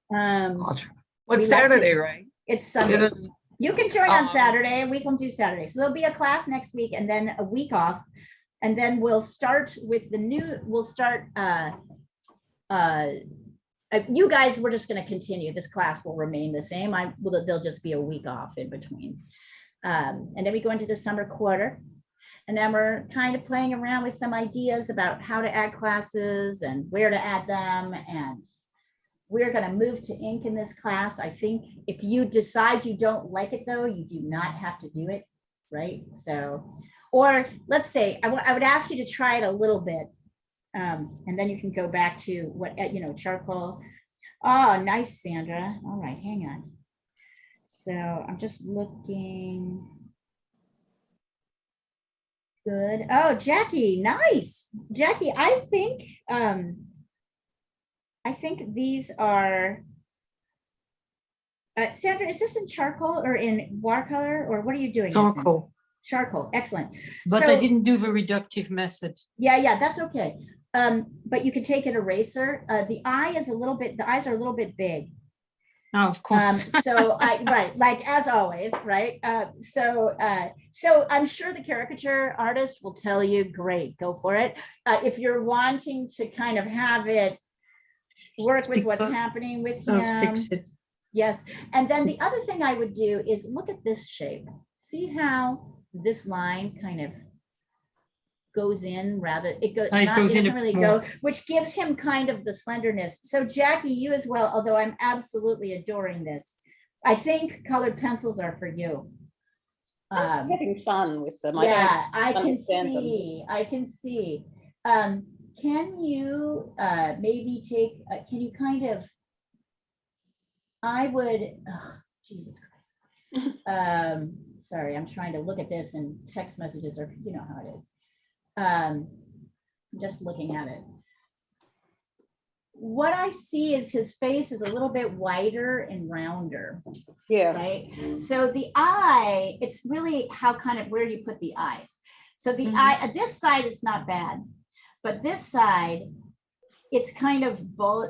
What's we like Saturday, to- right? It's Sunday. Is it- You can join on Um, Saturday, and we can do Saturday. So there'll be a class next week and then a week off. And then we'll start with the new, you guys, we're just gonna continue. This class will remain the same. There'll just be a week off in between. And then we go into the summer quarter. And then we're kind of playing around with some ideas about how to add classes and where to add them. And we're going to move to ink in this class. I think if you decide you don't like it, though, you do not have to do it, right? So, or let's say, I would ask you to try it a little bit. And then you can go back to what, charcoal. Oh, nice, Sandra. All right, hang on. So I'm just looking. Good. Oh, Jackie, nice. Jackie, I think these are, Sandra, is this in charcoal or in watercolor, or what are you doing? this in? Charcoal, Charcoal, excellent. but I So- didn't do the reductive method. Yeah, that's okay. But you can take an eraser. The eyes are a little bit big. Oh, of course. So right, like as always, right? So I'm sure the caricature artist will tell you, great, go for it. If you're wanting to kind of have it work with what's happening with I'll him, fix it. yes. And then the other thing I would do is look at this shape. See how this line kind of goes in it doesn't really go, which gives him kind of the slenderness. So Jackie, you as well, although I'm absolutely adoring this. I think colored pencils are for you. I'm having fun with them. I Yeah, I can understand them. see, can you maybe take, can you kind of, Jesus Christ. Sorry, I'm trying to look at this and text messages are, you know how it is. I'm just looking at it. What I see is his face is a little bit wider and rounder, Yeah. right? So the eye, it's really where you put the eyes. So the Mhm. eye, this side, it's not bad, but this side, it's kind of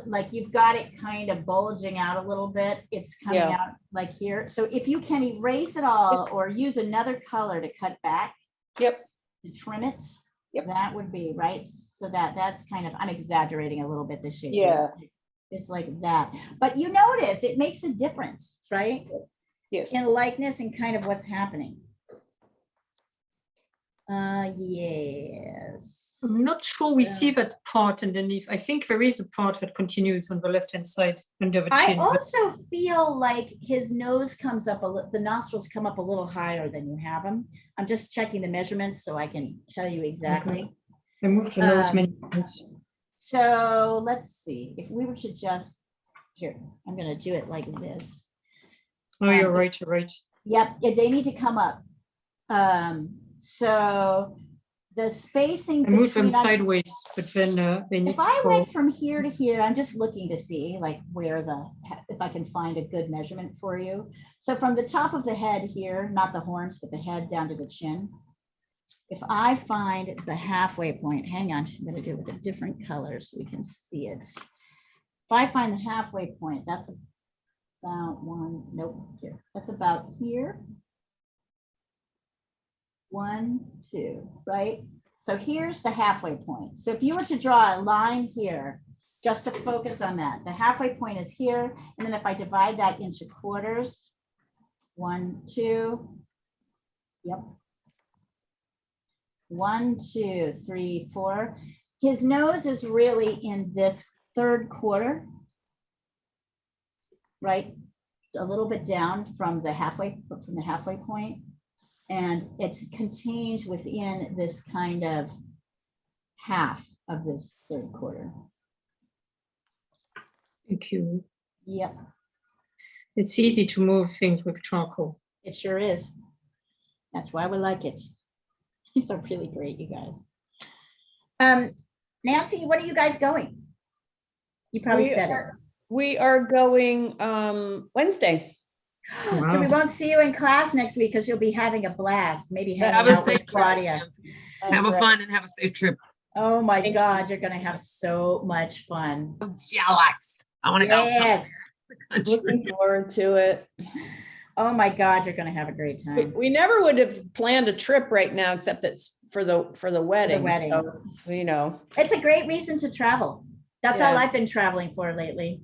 like you've got it kind of bulging out a little bit. It's coming Yeah. out like here. So if you can erase it all or use another color to cut back, Yep. to trim it, Yep. that would be right. So that's kind of, I'm exaggerating a little bit this shape. Yeah. It's like that. But you notice it makes a difference, right? Yes. In likeness and kind of what's happening. Yes. I'm not sure we see that part underneath. I think there is a part that continues on the left-hand side under the I chin. but- also feel like his nose comes up, the nostrils come up a little higher than you have them. I'm just checking the measurements so I can tell you exactly. I moved the nose Um, many times. So let's see, if we were to just, here, I'm gonna do it like this. Oh, you're right, you're right. Yep, they need to come up. So the spacing I moved them between, sideways, but then they need if to I go. went from here to here, I'm just looking to see like if I can find a good measurement for you. So from the top of the head here, not the horns, but the head down to the chin. If I find the halfway point, hang on, I'm gonna do it with a different color so we can see it. If I find the halfway point, that's about here. That's about here. 1, 2, right? So here's the halfway point. So if you were to draw a line here, just to focus on that, the halfway point is here. And then if I divide that into quarters, 1, 2, yep. 1, 2, 3, 4. His nose is really in this third quarter, right? A little bit down from the halfway point. And it's contained within this kind of half of this third quarter. Thank you. Yep, It's easy to move things with charcoal. it sure is. That's why we like it. These are really great, you guys. Nancy, when are you guys going? You probably We said it. We are going Wednesday. So we won't see you in class next week because you'll be having a blast, maybe Have hanging a out with safe trip. Claudia. Have a fun and have a safe trip. Oh my Thank God, you're gonna have so much fun. I'm jealous. I want to go somewhere Yes. in the country. Looking forward to it. Oh my God, you're gonna have a great We, time. we never would have planned a trip right now, except it's for the wedding. wedding. So it's, you know, It's a great reason to travel. That's all Yeah. I've been traveling for lately.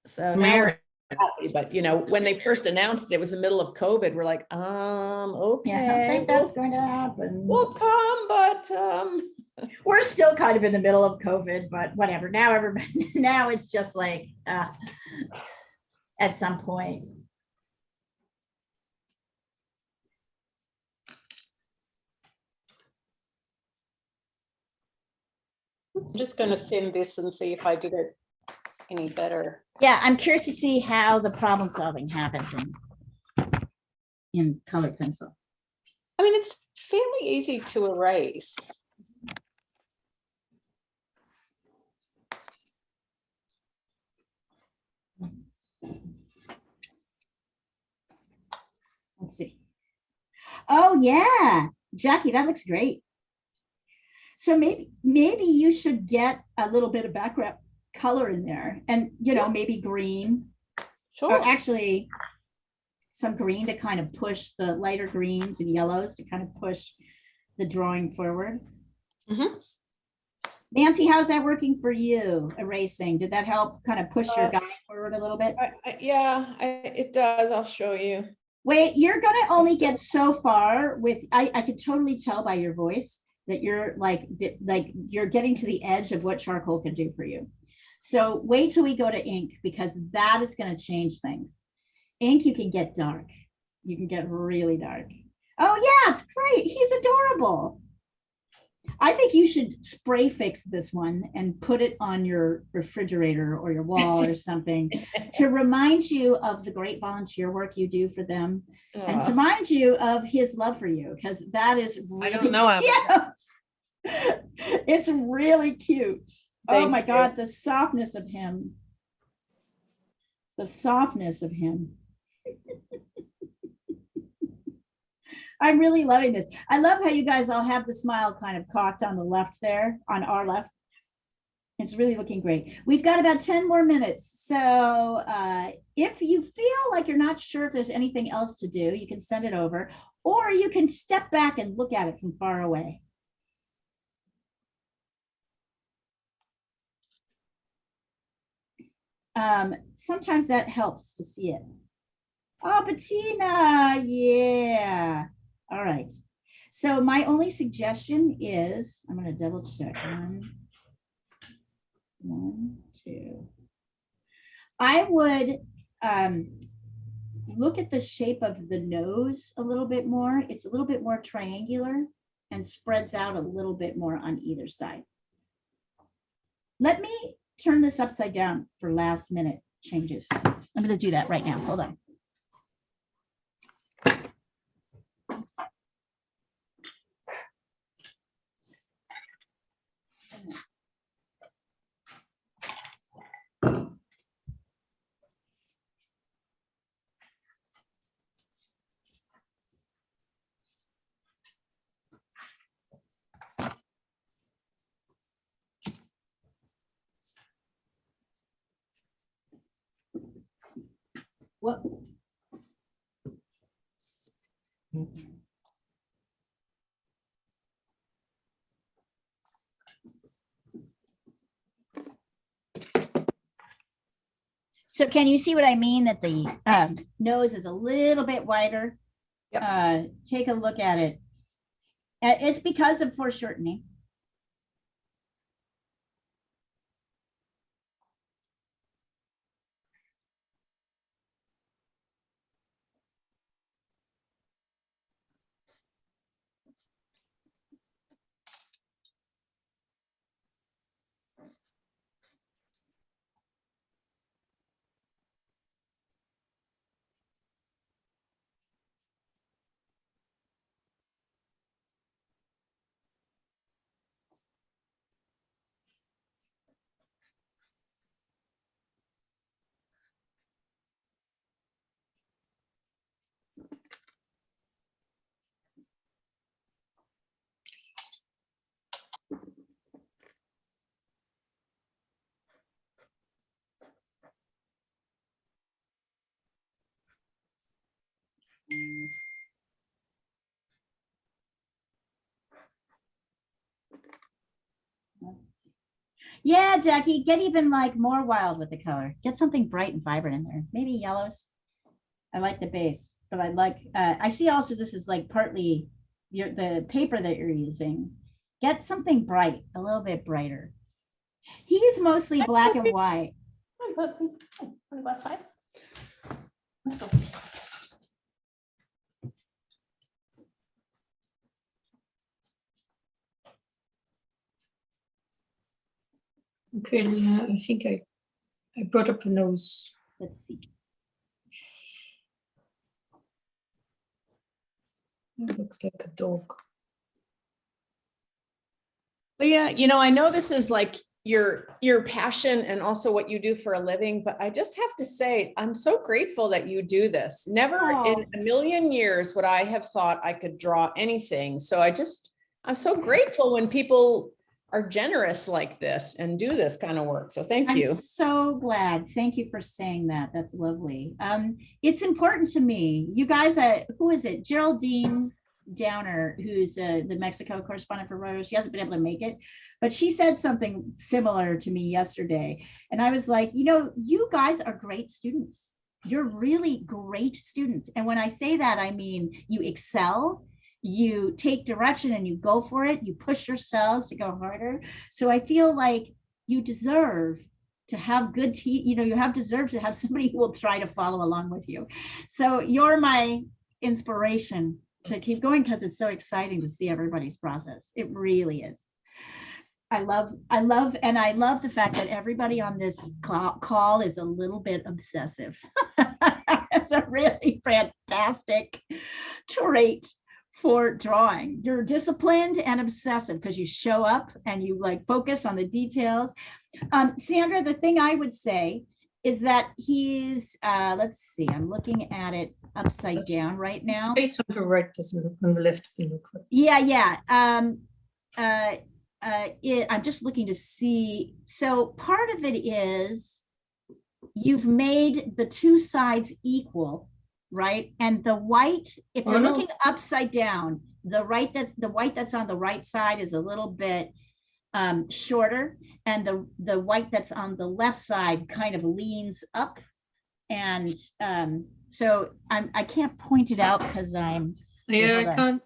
so now we're happy, but you know, when they first announced it, it was the middle of COVID. We're like, Yeah, I don't okay, think that's going to happen. we'll come, but We're still kind of in the middle of COVID, but whatever. Now everybody, now it's just like, at some point. I'm just going to send this and see if I did it any better. Yeah, I'm curious to see how the problem solving happens in colored pencil. I mean, it's fairly easy to erase. Let's see. Oh yeah, Jackie, that looks great. So maybe you should get a little bit of background color in there, and you know, maybe green, Sure. or actually some green to kind of push the lighter greens and yellows to kind of push the drawing forward. Mhm. Nancy, how's that working for you, erasing? Did that help kind of push your guy forward a little bit? it does. I'll show you. Wait, you're gonna only still- get so far with, I could totally tell by your voice that you're like you're getting to the edge of what charcoal can do for you. So wait till we go to ink, because that is gonna change things. Ink, you can get dark. You can get really dark. Oh yeah, it's great. He's adorable. I think you should spray fix this one and put it on your refrigerator or your wall or something to remind you of the great volunteer work you do for them, and to remind you of his love for you, because that is really don't know how cute. It's really cute. Oh Thank my you. God, the softness of him. The softness of him. I'm really loving this. I love how you guys all have the smile kind of cocked on the left there, on our left. It's really looking great. We've got about 10 more minutes. So if you feel like you're not sure if there's anything else to do, you can send it over, or you can step back and look at it from far away. Sometimes that helps to see it. Oh, Bettina, yeah. All right. So my only suggestion is, I'm going to double check. One, two. I would look at the shape of the nose a little bit more. It's a little bit more triangular and spreads out a little bit more on either side. Let me turn this upside down for last minute changes. I'm going to do that right now. Hold on. What? So can you see what I mean? That the nose is a little bit wider. Yep. Take a look at it. It's because of foreshortening. Yeah, Jackie, get even like more wild with the color. Get something bright and vibrant in there. Maybe yellows. I like the base, but I like, I see also this is like partly the paper that you're using. Get something bright, a little bit brighter. He's mostly black and white. Glass five. Let's go. Okay, I think I brought up the nose. Let's see. It looks like a dog. Leah, you know, I know this is like your passion and also what you do for a living, but I just have to say, I'm so grateful that you do this. Never in a million years would I have thought I could draw anything. So I'm so grateful when people are generous like this and do this kind of work. So thank you. I'm so glad. Thank you for saying that. That's lovely. It's important to me. You guys, who is it? Geraldine Downer, who's the Mexico correspondent for Reuters. She hasn't been able to make it, but she said something similar to me yesterday. And I was like, you know, you guys are great students. You're really great students. And when I say that, I mean, you excel, you take direction and you go for it. You push yourselves to go harder. So I feel like you deserve to have good deserve to have somebody who will try to follow along with you. So you're my inspiration to keep going because it's so exciting to see everybody's process. It really is. I love the fact that everybody on this call is a little bit obsessive. It's a really fantastic trait for drawing. You're disciplined and obsessive because you show up and you like focus on the details. Sandra, the thing I would say is that he's, let's see, I'm looking at it upside down right now. Space on the right doesn't look, on the left doesn't look right. Yeah. I'm just looking to see. So part of it is you've made the two sides equal, right? And the white, if you're looking upside down, the white that's on the right side is a little bit shorter, and the white that's on the left side kind of leans up. And so I can't point it out because I'm gonna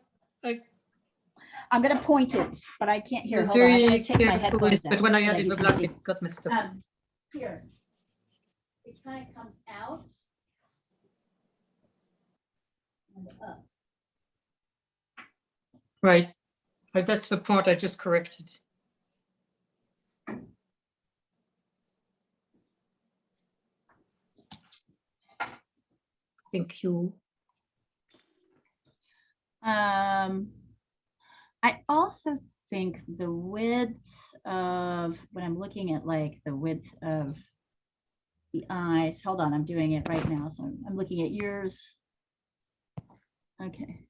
point it, but I can't hear. It's Hold on, I'm very gonna take my careful, headphones but out when I so that added you the can black, see. it got messed up. Here, it kind of comes out and up. Right. That's the part I just corrected. Thank you. I also think the width of, when I'm looking at like the width of the eyes, hold on, I'm doing it right now. So I'm looking at yours. Okay.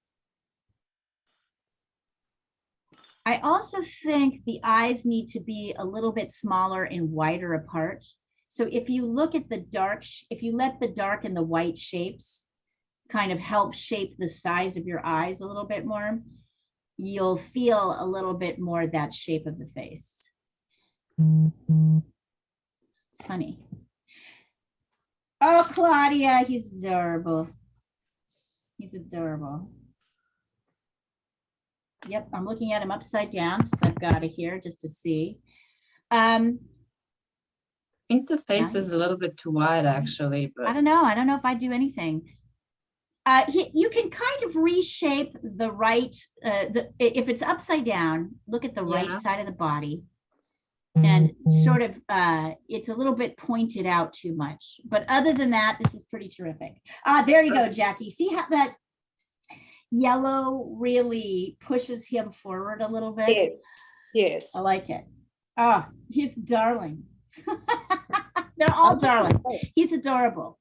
I also think the eyes need to be a little bit smaller and wider apart. So if you look at the dark, if you let the dark and the white shapes kind of help shape the size of your eyes a little bit more, you'll feel a little bit more that shape of the face. It's funny. Oh, Claudia, he's adorable. He's adorable. Yep, I'm looking at him upside down since I've got it here just to see. I think the face Nice. is a little bit too wide, actually. But I don't know if I do anything. You can kind of reshape the right, if it's upside down, look at the right side of the body and sort of, it's a little bit pointed out too much. But other than that, this is pretty terrific. There you go, Jackie. See how that yellow really pushes him forward a little bit? Yes, yes. I like it. Oh, he's darling. They're all darling. He's adorable.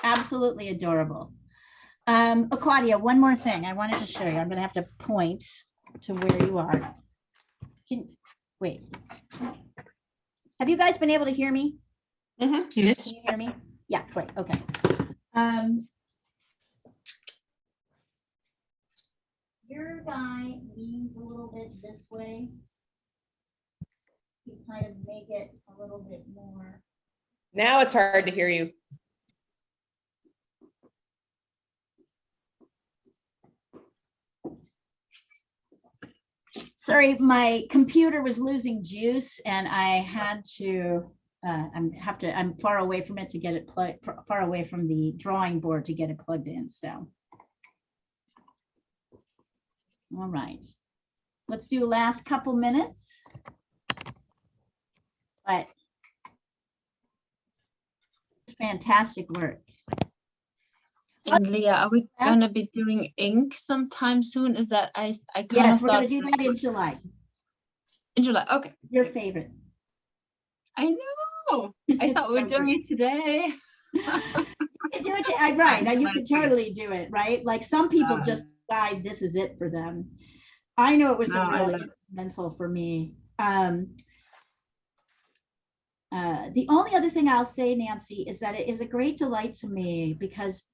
Absolutely adorable. Claudia, one more thing I wanted to show you. I'm going to have to point to where you are. Wait. Have you guys been able to hear me? Yes. Can you hear me? Yeah, great. Okay. Your guy leans a little bit this way. we kind of make it a little bit more. Now it's hard to hear you. Sorry, my computer was losing juice and I had to, I'm far away from it to get it plugged, far away from the drawing board to get it plugged in, so. All right, let's do last couple minutes. But it's fantastic work. And Leah, are we gonna be doing ink sometime soon? Is that I kind Yes, of we're gonna thought do that in July, in July. Okay, your favorite. I know. I It's thought we so were doing it today. You can do it, right, now you can totally do it, right? Like some people just decide this is it for them. I know it was No, I really love it. mental for me. The only other thing I'll say, Nancy, is that it is a great delight to me because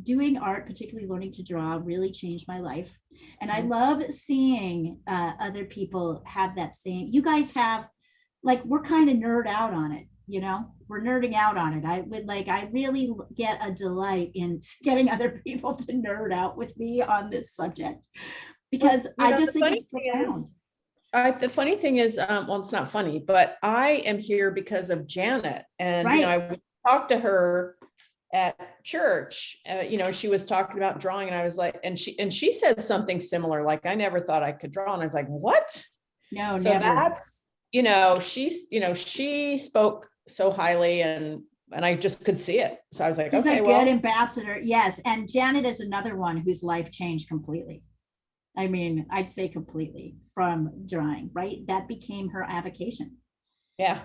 doing art, particularly learning to draw, really changed my life. And I love seeing other people have that same, you guys have, like, we're kind of nerd out on it, you know, we're nerding out on it. I really get a delight in getting other people to nerd out with me on this subject. Because Well, you I know, just the think funny it's thing profound. is, the funny thing is, well, it's not funny, but I am here because of Janet. And, you know, Right. I would talk to her at church, you know, she was talking about drawing and I was like, and she said something similar, like, I never thought I could draw. And I was like, what? No, So never. that's, you know, she spoke so highly and I just could see it. So I was like, She's okay, a well, good ambassador. Yes. And Janet is another one whose life changed completely. I mean, I'd say completely from drawing, right? That became her avocation. yeah.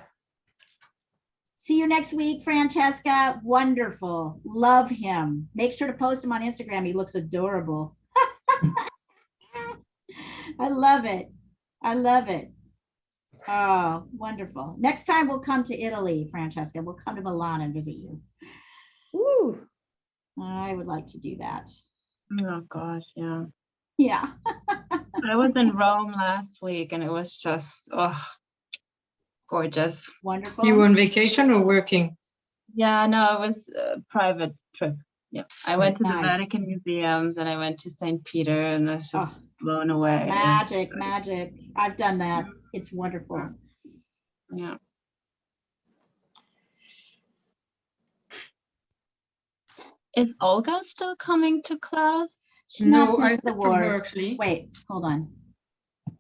See you next week, Francesca. Wonderful. Love him. Make sure to post him on Instagram. He looks adorable. I love it. I love it. Oh, wonderful. Next time we'll come to Italy, Francesca. We'll come to Milan and visit you. Woo. I would like to do that. Oh gosh, yeah. Yeah. I was in Rome last week and it was just gorgeous. Wonderful. You were on vacation or working? Yeah, no, it was a private trip. Yeah, I went to the Nice. Vatican museums and I went to St. Peter and I was just Oh, blown away. It was magic, just- magic. I've done that. It's wonderful. Yeah. Is Olga still coming to class? Not No, I since the heard from war. her actually. Wait, hold on.